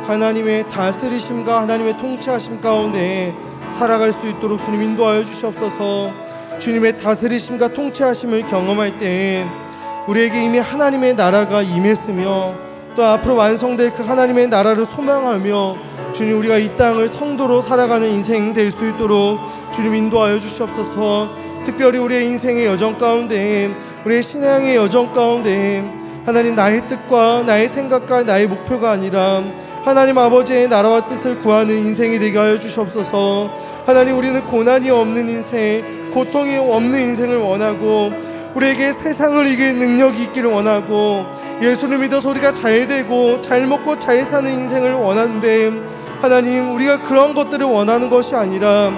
하나님의 다스리심과 하나님의 통치하심 가운데 살아갈 수 있도록 주님 인도하여 주시옵소서. 주님의 다스리심과 통치하심을 경험할 때 우리에게 이미 하나님의 나라가 임했으며 또 앞으로 완성될 그 하나님의 나라를 소망하며 주님 우리가 이 땅을 성도로 살아가는 인생 될 수 있도록 주님 인도하여 주시옵소서. 특별히 우리의 인생의 여정 가운데, 우리의 신앙의 여정 가운데 하나님 나의 뜻과 나의 생각과 나의 목표가 아니라 하나님 아버지의 나라와 뜻을 구하는 인생이 되게 하여 주시옵소서. 하나님, 우리는 고난이 없는 인생, 고통이 없는 인생을 원하고 우리에게 세상을 이길 능력이 있기를 원하고 예수를 믿어서 우리가 잘 되고 잘 먹고 잘 사는 인생을 원하는데, 하나님 우리가 그런 것들을 원하는 것이 아니라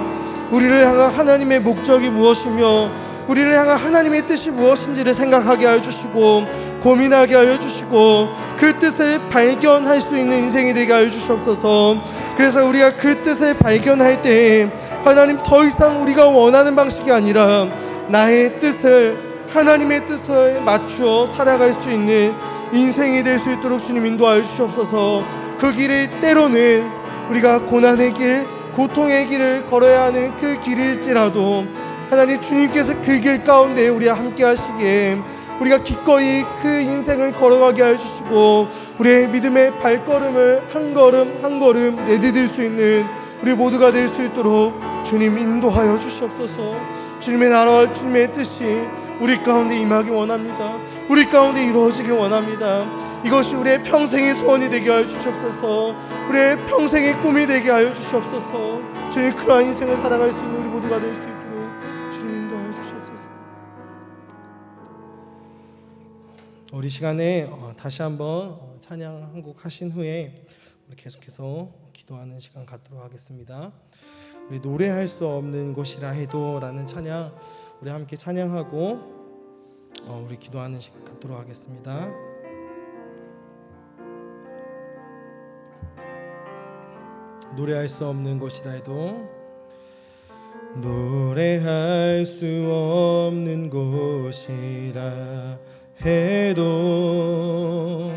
우리를 향한 하나님의 목적이 무엇이며 우리를 향한 하나님의 뜻이 무엇인지를 생각하게 하여 주시고 고민하게 하여 주시고 그 뜻을 발견할 수 있는 인생이 되게 하여 주시옵소서. 그래서 우리가 그 뜻을 발견할 때 하나님 더 이상 우리가 원하는 방식이 아니라 나의 뜻을, 하나님의 뜻을 맞추어 살아갈 수 있는 인생이 될 수 있도록 주님 인도하여 주시옵소서. 그 길을 때로는 우리가 고난의 길, 고통의 길을 걸어야 하는 그 길일지라도 하나님 주님께서 그 길 가운데 우리와 함께 하시기에 우리가 기꺼이 그 인생을 걸어가게 하여 주시고 우리의 믿음의 발걸음을 한 걸음 한 걸음 내디딜 수 있는 우리 모두가 될 수 있도록 주님 인도하여 주시옵소서. 주님의 나라와 주님의 뜻이 우리 가운데 임하기 원합니다. 우리 가운데 이루어지길 원합니다. 이것이 우리의 평생의 소원이 되게 하여 주시옵소서. 우리의 평생의 꿈이 되게 하여 주시옵소서. 주님 그러한 인생을 살아갈 수 있는 우리 모두가 될 수 있도록 주님 인도하여 주시옵소서. 우리 시간에 다시 한번 찬양 한 곡 하신 후에 우리 계속해서 기도하는 시간 갖도록 하겠습니다. 우리 노래할 수 없는 곳이라 해도 라는 찬양 우리 함께 찬양하고 우리 기도하는 시간 갖도록 하겠습니다. 노래할 수 없는 곳이라 해도, 노래할 수 없는 곳이라 해도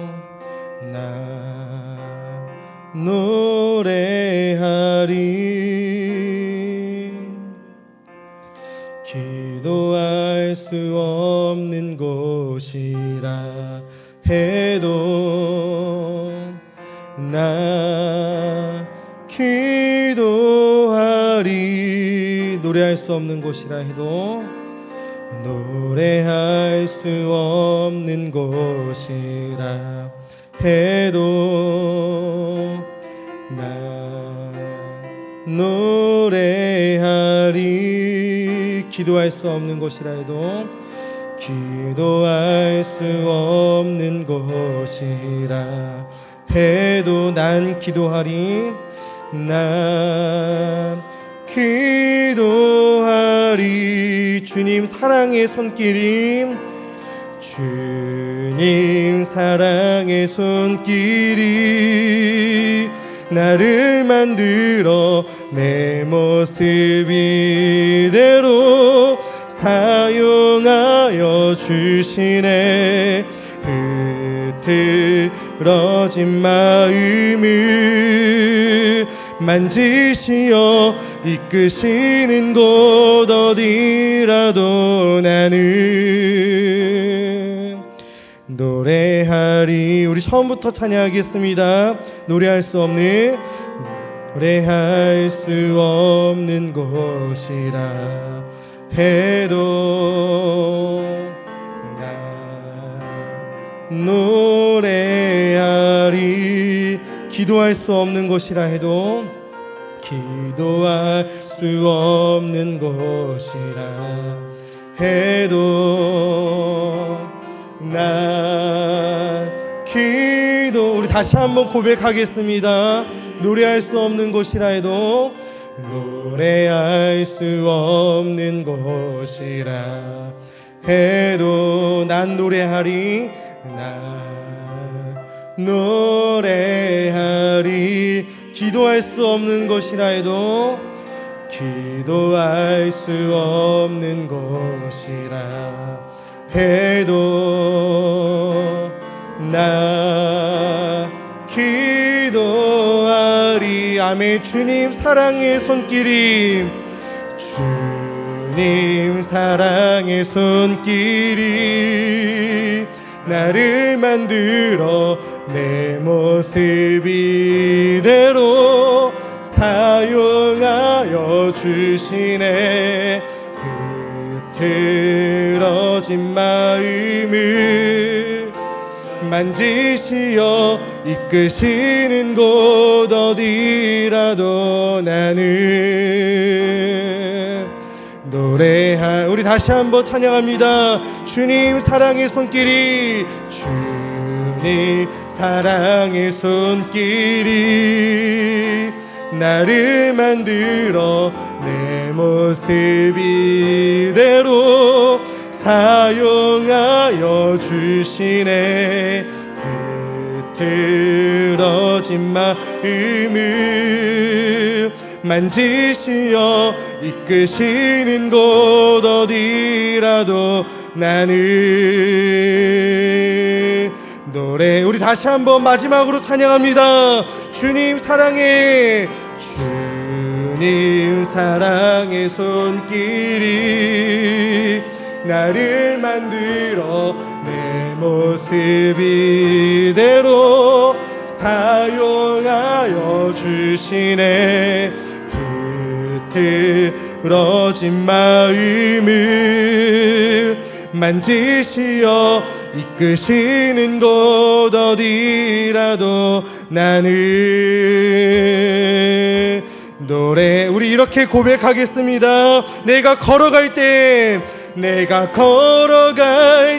나 노래하리. 기도할 수 없는 곳이라 해도 나 기도하리. 노래할 수 없는 곳이라 해도, 노래할 수 없는 곳이라 해도 나 노래하리. 기도할 수 없는 곳이라 해도, 기도할 수 없는 곳이라 해도 난 기도하리. 난 기도하리. 주님 사랑의 손길이, 주님 사랑의 손길이 나를 만들어 내 모습 이대로 사용하여 주시네. 흐트러진 마음을 만지시어 이끄시는 곳 어디라도 나는 노래하리. 우리 처음부터 찬양하겠습니다. 노래할 수 없는, 노래할 수 없는 곳이라 해도 나 노래하리. 기도할 수 없는 곳이라 해도, 기도할 수 없는 곳이라 해도 나 기도. 우리 다시 한번 고백하겠습니다. 노래할 수 없는 곳이라 해도, 노래할 수 없는 곳이라 해도 난 노래하리. 나 노래하리. 기도할 수 없는 곳이라 해도, 기도할 수 없는 곳이라 해도 나 기도하리. 아멘. 주님 사랑의 손길이, 주님 사랑의 손길이 나를 만들어 내 모습 이대로 사용하여 주시네. 흐트러진 마음을 만지시어 이끄시는 곳 어디라도 나는 우리 다시 한번 찬양합니다. 주님 사랑의 손길이, 주님 사랑의 손길이 나를 만들어 내 모습 이대로 사용하여 주시네. 흐트러진 마음을 만지시어 이끄시는 곳 어디라도 나는 노래. 우리 다시 한번 마지막으로 찬양합니다. 주님 사랑해, 주님 사랑의 손길이 나를 만들어 내 모습 이대로 사용하여 주시네. 흐트러진 마음을 만지시어 이끄시는 곳 어디라도 나는 노래. 우리 이렇게 고백하겠습니다. 내가 걸어갈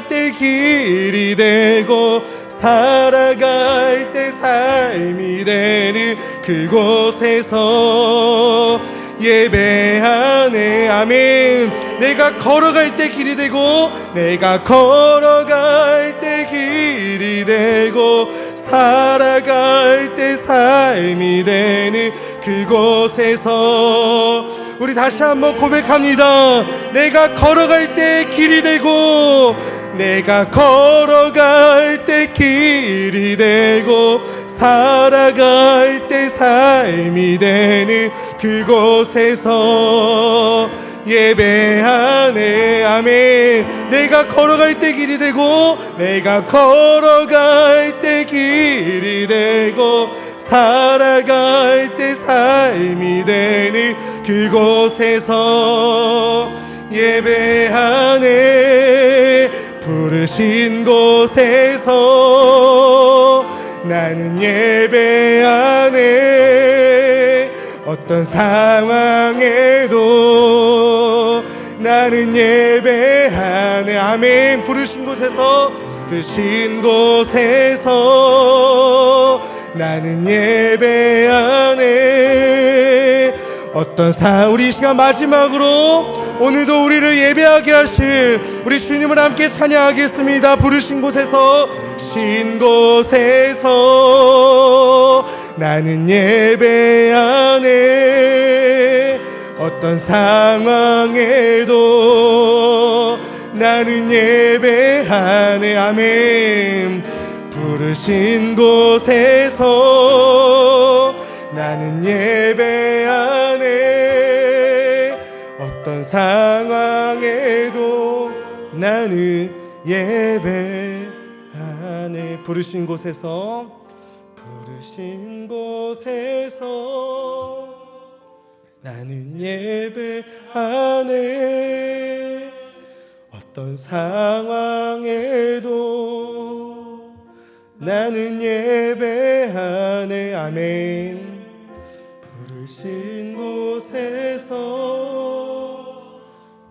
때 길이 되고 살아갈 때 삶이 되는 그곳에서 예배하네. 아멘. 내가 걸어갈 때 길이 되고, 내가 걸어갈 때 길이 되고 살아갈 때 삶이 되는 그곳에서 우리 다시 한번 고백합니다. 내가 걸어갈 때 길이 되고, 내가 걸어갈 때 길이 되고 살아갈 때 삶이 되는 그곳에서 예배하네. 아멘. 내가 걸어갈 때 길이 되고, 내가 걸어갈 때 길이 되고 살아갈 때 삶이 되는 그곳에서 예배하네. 부르신 곳에서 나는 예배하네. 어떤 상황에도 나는 예배하네. 아멘. 부르신 곳에서 나는 예배하네. 우리 시간 마지막으로 오늘도 우리를 예배하게 하실 우리 주님을 함께 찬양하겠습니다. 부르신 곳에서 나는 예배하네. 어떤 상황에도 나는 예배하네. 아멘. 부르신 곳에서 나는 예배하네. 어떤 상황에도 나는 예배하네. 부르신 곳에서 나는 예배하네. 어떤 상황에도 나는 예배하네. 아멘. 부르신 곳에서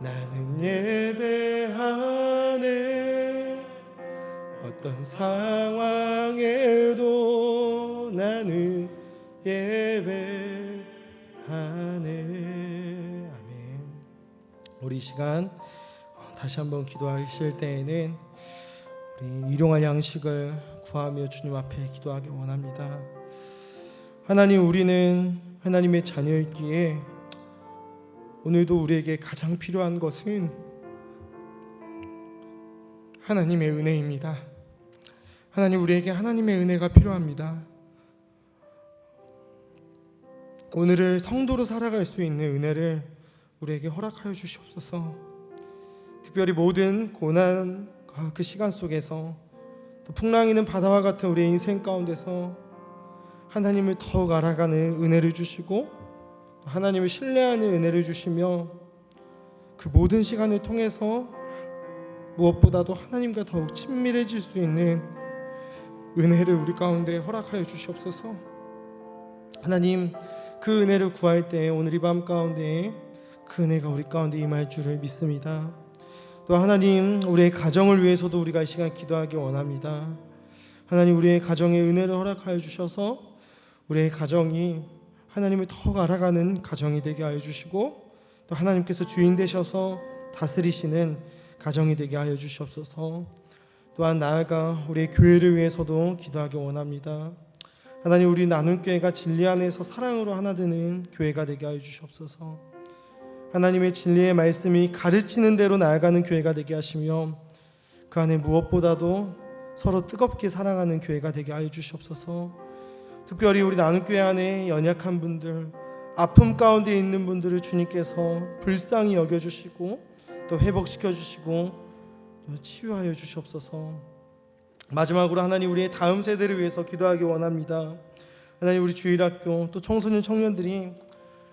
나는 예배하네. 어떤 상황에도 나는 예배하네. 아멘. 우리 시간 다시 한번 기도하실 때에는 우리 일용할 양식을 구하며 주님 앞에 기도하기 원합니다. 하나님, 우리는 하나님의 자녀이기에 오늘도 우리에게 가장 필요한 것은 하나님의 은혜입니다. 하나님, 우리에게 하나님의 은혜가 필요합니다. 오늘을 성도로 살아갈 수 있는 은혜를 우리에게 허락하여 주시옵소서. 특별히 모든 고난과 그 시간 속에서 또 풍랑이는 바다와 같은 우리의 인생 가운데서 하나님을 더욱 알아가는 은혜를 주시고 하나님을 신뢰하는 은혜를 주시며 그 모든 시간을 통해서 무엇보다도 하나님과 더욱 친밀해질 수 있는 은혜를 우리 가운데 허락하여 주시옵소서. 하나님, 그 은혜를 구할 때 오늘 이 밤 가운데 그 은혜가 우리 가운데 임할 줄을 믿습니다. 또 하나님, 우리의 가정을 위해서도 우리가 이 시간 기도하기 원합니다. 하나님, 우리의 가정에 은혜를 허락하여 주셔서 우리의 가정이 하나님을 더욱 알아가는 가정이 되게 하여 주시고 또 하나님께서 주인 되셔서 다스리시는 가정이 되게 하여 주시옵소서. 또한 나아가 우리의 교회를 위해서도 기도하기 원합니다. 하나님, 우리 나눔교회가 진리 안에서 사랑으로 하나 되는 교회가 되게 하여 주시옵소서. 하나님의 진리의 말씀이 가르치는 대로 나아가는 교회가 되게 하시며 그 안에 무엇보다도 서로 뜨겁게 사랑하는 교회가 되게 하여 주시옵소서. 특별히 우리 나눔교회 안에 연약한 분들, 아픔 가운데 있는 분들을 주님께서 불쌍히 여겨주시고 또 회복시켜주시고 또 치유하여 주시옵소서. 마지막으로 하나님, 우리의 다음 세대를 위해서 기도하기 원합니다. 하나님, 우리 주일학교 또 청소년 청년들이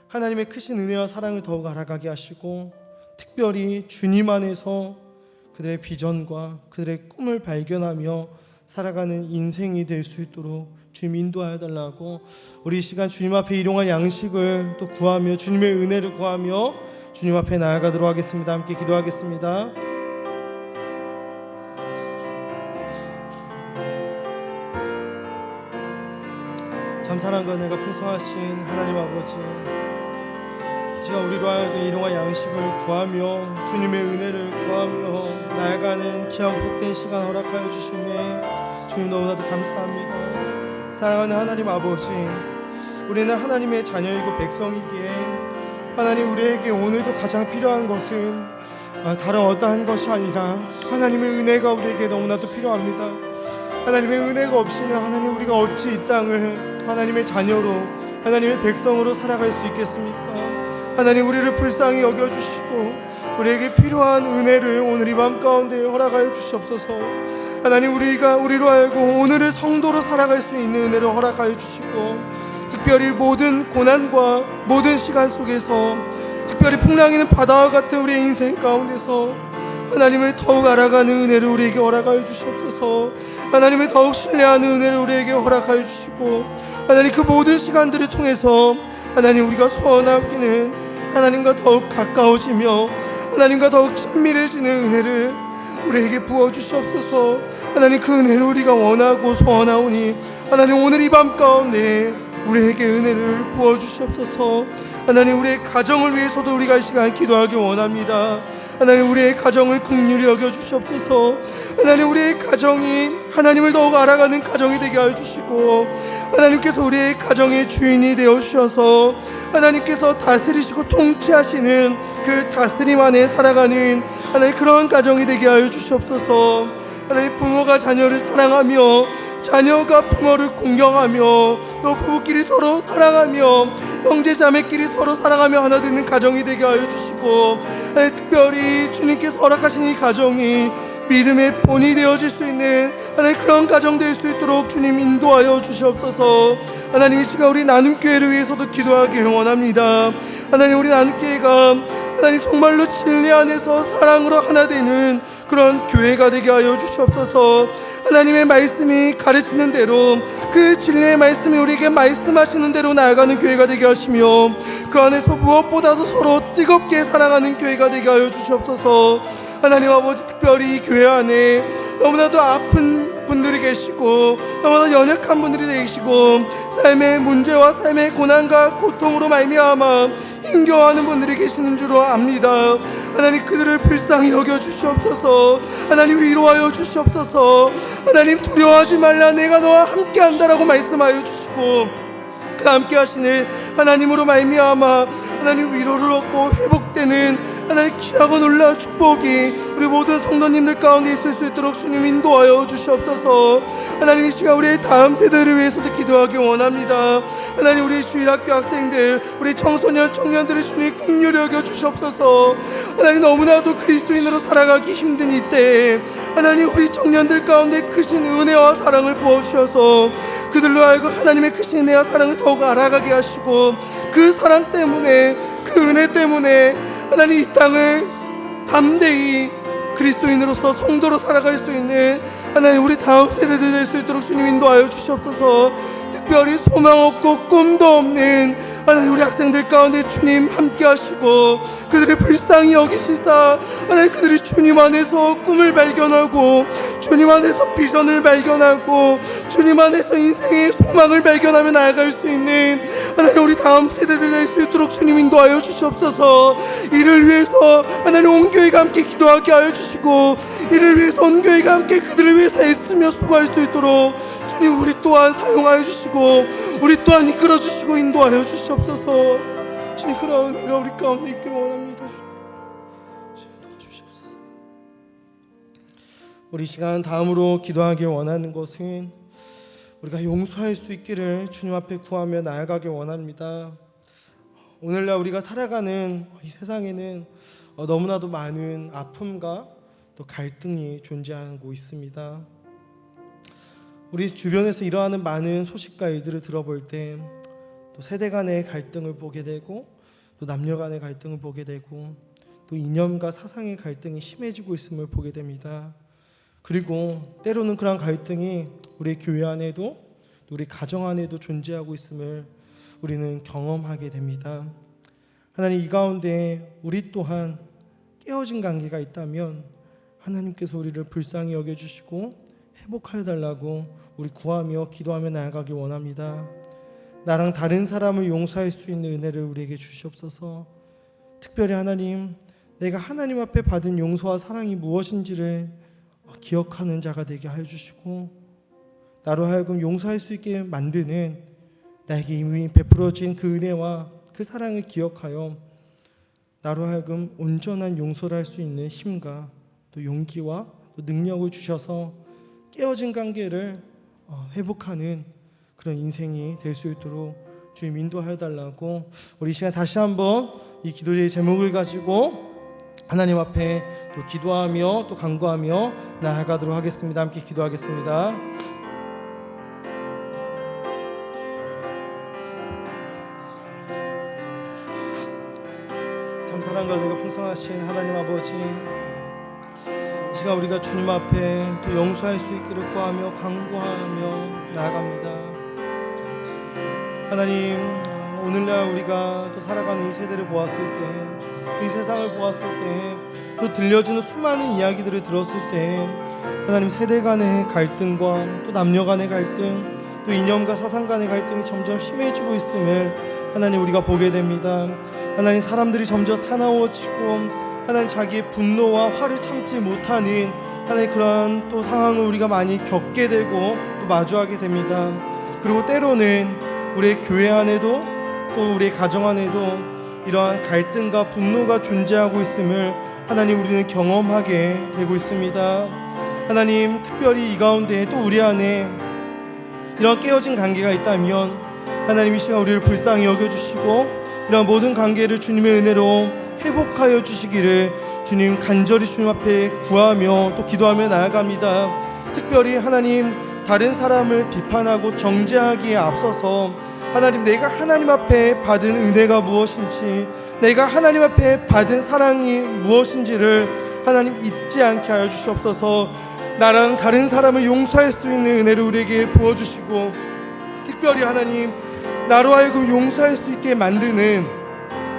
하나님의 크신 은혜와 사랑을 더욱 알아가게 하시고 특별히 주님 안에서 그들의 비전과 그들의 꿈을 발견하며 살아가는 인생이 될 수 있도록 주님 인도하여 달라고 우리 이 시간 주님 앞에 일용할 양식을 또 구하며 주님의 은혜를 구하며 주님 앞에 나아가도록 하겠습니다. 함께 기도하겠습니다. 참 사랑과 은혜가 풍성하신 하나님 아버지, 제가 우리로 하여금 일용할 양식을 구하며 주님의 은혜를 구하며 나아가는 귀하고 복된 시간 허락하여 주시네 주님 너무나도 감사합니다. 사랑하는 하나님 아버지, 우리는 하나님의 자녀이고 백성이기에 하나님, 우리에게 오늘도 가장 필요한 것은 다른 어떠한 것이 아니라 하나님의 은혜가 우리에게 너무나도 필요합니다. 하나님의 은혜가 없이는 하나님, 우리가 어찌 이 땅을 하나님의 자녀로 하나님의 백성으로 살아갈 수 있겠습니까? 하나님, 우리를 불쌍히 여겨주시고 우리에게 필요한 은혜를 오늘 이 밤 가운데 허락하여 주시옵소서. 하나님, 우리로 하여금 오늘을 성도로 살아갈 수 있는 은혜를 허락하여 주시고 특별히 모든 고난과 모든 시간 속에서 특별히 풍랑이는 바다와 같은 우리의 인생 가운데서 하나님을 더욱 알아가는 은혜를 우리에게 허락하여 주시옵소서. 하나님을 더욱 신뢰하는 은혜를 우리에게 허락하여 주시고 하나님, 그 모든 시간들을 통해서 하나님, 우리가 소원하옵기는 하나님과 더욱 가까워지며 하나님과 더욱 친밀해지는 은혜를 우리에게 부어주시옵소서. 하나님, 그 은혜를 우리가 원하고 소원하오니 하나님, 오늘 이 밤 가운데 우리에게 은혜를 부어주시옵소서. 하나님, 우리의 가정을 위해서도 우리가 이 시간 기도하기 원합니다. 하나님, 우리의 가정을 긍휼히 여겨주시옵소서. 하나님, 우리의 가정이 하나님을 더욱 알아가는 가정이 되게 하여 주시고, 하나님께서 우리의 가정의 주인이 되어주셔서 하나님께서 다스리시고 통치하시는 그 다스림 안에 살아가는 하나님, 그런 가정이 되게 하여 주시옵소서. 하나님, 부모가 자녀를 사랑하며 자녀가 부모를 공경하며 또 부부끼리 서로 사랑하며 형제자매끼리 서로 사랑하며 하나 되는 가정이 되게 하여 주시고, 하나님, 특별히 주님께서 허락하신 이 가정이 믿음의 본이 되어질 수 있는 하나님, 그런 가정 될 수 있도록 주님 인도하여 주시옵소서. 하나님, 이 시간 우리 나눔교회를 위해서도 기도하기를 원합니다. 하나님, 우리 나눔교회가 하나님 정말로 진리 안에서 사랑으로 하나 되는 그런 교회가 되게 하여 주시옵소서. 하나님의 말씀이 가르치는 대로 그 진리의 말씀이 우리에게 말씀하시는 대로 나아가는 교회가 되게 하시며, 그 안에서 무엇보다도 서로 뜨겁게 사랑하는 교회가 되게 하여 주시옵소서. 하나님 아버지, 특별히 이 교회 안에 너무나도 아픈 분들이 계시고 너무나 연약한 분들이 계시고 삶의 문제와 삶의 고난과 고통으로 말미암아 힘겨워하는 분들이 계시는 줄로 압니다. 하나님, 그들을 불쌍히 여겨주시옵소서. 하나님, 위로하여 주시옵소서. 하나님, 두려워하지 말라, 내가 너와 함께한다라고 말씀하여 주시고, 그 함께 하시는 하나님으로 말미암아 하나님 위로를 얻고 회복되는 하나님 귀하고 놀라운 축복이 우리 모든 성도님들 가운데 있을 수 있도록 주님 인도하여 주시옵소서. 하나님, 이 시간 우리의 다음 세대를 위해서도 기도하기 원합니다. 하나님, 우리 주일학교 학생들, 우리 청소년 청년들을 주님 긍휼히 여겨 주시옵소서. 하나님, 너무나도 그리스도인으로 살아가기 힘든 이때에 하나님, 우리 청년들 가운데 크신 은혜와 사랑을 부어주셔서 그들로 하여금 하나님의 크신 은혜와 사랑을 더욱 알아가게 하시고, 그 사랑 때문에, 그 은혜 때문에 하나님 이 땅을 담대히 그리스도인으로서 성도로 살아갈 수 있는 하나님 우리 다음 세대들 될 수 있도록 주님 인도하여 주시옵소서. 특별히 소망 없고 꿈도 없는 하나님 우리 학생들 가운데 주님 함께 하시고 그들을 불쌍히 여기시사 하나님, 그들이 주님 안에서 꿈을 발견하고 주님 안에서 비전을 발견하고 주님 안에서 인생의 소망을 발견하며 나아갈 수 있는 하나님 우리 다음 세대들 될 수 있도록 주님 인도하여 주시옵소서. 이를 위해서 하나님 온 교회가 함께 기도하게 하여 주시고, 이를 위해서 온 교회가 함께 그들을 위해서 애쓰며 수고할 수 있도록 주님 우리 또한 사용하여 주시고 우리 또한 이끌어 주시고 인도하여 주시옵소서. 주님, 그런 은혜가 우리 가운데 있기를 원합니다. 주님 도와주시옵소서. 우리 시간 다음으로 기도하길 원하는 것은 우리가 용서할 수 있기를 주님 앞에 구하며 나아가길 원합니다. 오늘날 우리가 살아가는 이 세상에는 너무나도 많은 아픔과 또 갈등이 존재하고 있습니다. 우리 주변에서 일어나는 많은 소식과 일들을 들어볼 때 또 세대 간의 갈등을 보게 되고 또 남녀 간의 갈등을 보게 되고 또 이념과 사상의 갈등이 심해지고 있음을 보게 됩니다. 그리고 때로는 그런 갈등이 우리 교회 안에도 또 우리 가정 안에도 존재하고 있음을 우리는 경험하게 됩니다. 하나님, 이 가운데 우리 또한 깨어진 관계가 있다면 하나님께서 우리를 불쌍히 여겨주시고 회복하여 달라고 우리 구하며 기도하며 나아가길 원합니다. 나랑 다른 사람을 용서할 수 있는 은혜를 우리에게 주시옵소서. 특별히 하나님, 내가 하나님 앞에 받은 용서와 사랑이 무엇인지를 기억하는 자가 되게 하여 주시고, 나로 하여금 용서할 수 있게 만드는 나에게 이미 베풀어진 그 은혜와 그 사랑을 기억하여 나로 하여금 온전한 용서를 할 수 있는 힘과 또 용기와 또 능력을 주셔서 깨어진 관계를 회복하는 그런 인생이 될 수 있도록 주님 인도하여 달라고 우리 시간 다시 한번 이 기도의 제목을 가지고 하나님 앞에 또 기도하며 또 간구하며 나아가도록 하겠습니다. 함께 기도하겠습니다. 참 사랑과 은혜가 풍성하신 하나님 아버지, 이 시간 우리가 주님 앞에 또 용서할 수 있기를 구하며 간구하며 나아갑니다. 하나님, 오늘날 우리가 또 살아가는 이 세대를 보았을 때, 이 세상을 보았을 때, 또 들려주는 수많은 이야기들을 들었을 때 하나님, 세대 간의 갈등과 또 남녀 간의 갈등, 또 이념과 사상 간의 갈등이 점점 심해지고 있음을 하나님 우리가 보게 됩니다. 하나님, 사람들이 점점 사나워지고 하나님, 자기의 분노와 화를 참지 못하는 하나님 그러한 또 상황을 우리가 많이 겪게 되고 또 마주하게 됩니다. 그리고 때로는 우리의 교회 안에도 또 우리의 가정 안에도 이러한 갈등과 분노가 존재하고 있음을 하나님 우리는 경험하게 되고 있습니다. 하나님, 특별히 이 가운데 또 우리 안에 이런 깨어진 관계가 있다면 하나님, 이 시간 우리를 불쌍히 여겨주시고 이런 모든 관계를 주님의 은혜로 회복하여 주시기를 주님 간절히 주님 앞에 구하며 또 기도하며 나아갑니다. 특별히 하나님, 다른 사람을 비판하고 정죄하기에 앞서서 하나님, 내가 하나님 앞에 받은 은혜가 무엇인지, 내가 하나님 앞에 받은 사랑이 무엇인지를 하나님 잊지 않게 하여 주시옵소서. 나랑 다른 사람을 용서할 수 있는 은혜를 우리에게 부어주시고, 특별히 하나님, 나로 하여금 용서할 수 있게 만드는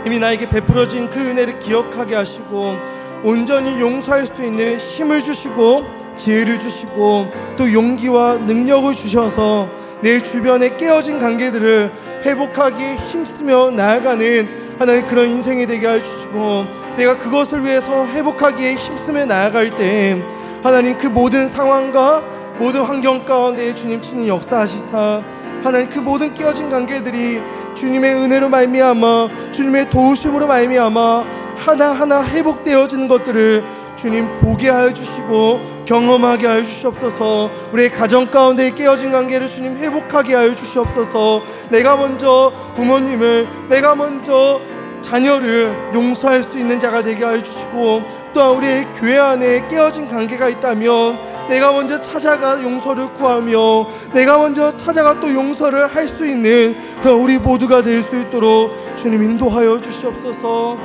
이미 나에게 베풀어진 그 은혜를 기억하게 하시고 온전히 용서할 수 있는 힘을 주시고 지혜를 주시고 또 용기와 능력을 주셔서 내 주변에 깨어진 관계들을 회복하기에 힘쓰며 나아가는 하나님 그런 인생이 되게 해주시고, 내가 그것을 위해서 회복하기에 힘쓰며 나아갈 때 하나님, 그 모든 상황과 모든 환경 가운데 주님 친히 역사하시사 하나님, 그 모든 깨어진 관계들이 주님의 은혜로 말미암아 주님의 도우심으로 말미암아 하나하나 회복되어지는 것들을 주님 보게 하여 주시고 경험하게 하여 주시옵소서. 우리의 가정 가운데 깨어진 관계를 주님 회복하게 하여 주시옵소서. 내가 먼저 부모님을, 내가 먼저 자녀를 용서할 수 있는 자가 되게 하여 주시고, 또한 우리의 교회 안에 깨어진 관계가 있다면 내가 먼저 찾아가 용서를 구하며 내가 먼저 찾아가 또 용서를 할 수 있는 그런 우리 모두가 될 수 있도록 주님 인도하여 주시옵소서.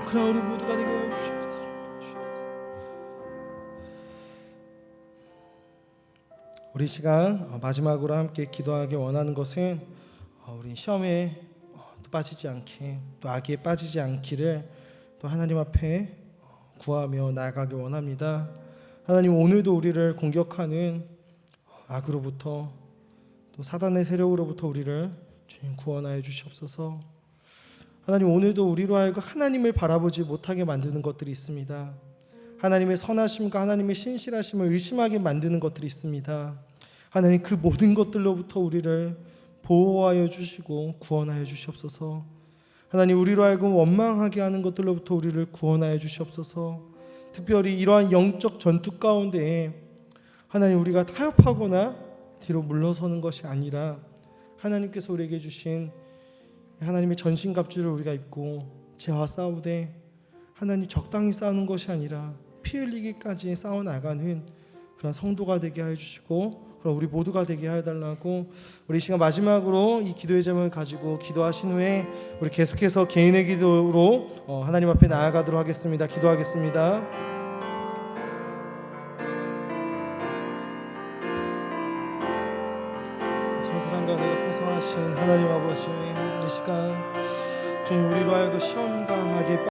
그런 우리 모두가 되게 하여 주시옵소서. 우리 시간 마지막으로 함께 기도하기 원하는 것은 우리 시험에 또 빠지지 않게, 또 악에 빠지지 않기를 또 하나님 앞에 구하며 나아가길 원합니다. 하나님, 오늘도 우리를 공격하는 악으로부터 또 사단의 세력으로부터 우리를 주님 구원하여 주시옵소서. 하나님, 오늘도 우리로 하여금 하나님을 바라보지 못하게 만드는 것들이 있습니다. 하나님의 선하심과 하나님의 신실하심을 의심하게 만드는 것들이 있습니다. 하나님, 그 모든 것들로부터 우리를 보호하여 주시고 구원하여 주시옵소서. 하나님, 우리로 하여금 원망하게 하는 것들로부터 우리를 구원하여 주시옵소서. 특별히 이러한 영적 전투 가운데 하나님, 우리가 타협하거나 뒤로 물러서는 것이 아니라 하나님께서 우리에게 주신 하나님의 전신갑주를 우리가 입고 죄와 싸우되 하나님 적당히 싸우는 것이 아니라 피 흘리기까지 싸워나가는 그런 성도가 되게 하여 주시고, 그럼 우리 모두가 되게 하여 달라고 우리 시간 마지막으로 이 기도의 제목을 가지고 기도하신 후에 우리 계속해서 개인의 기도로 하나님 앞에 나아가도록 하겠습니다. 기도하겠습니다. 참 사랑과 은혜가 풍성하신 하나님 아버지, 이 시간 주님, 우리로 하여금 시험 강하게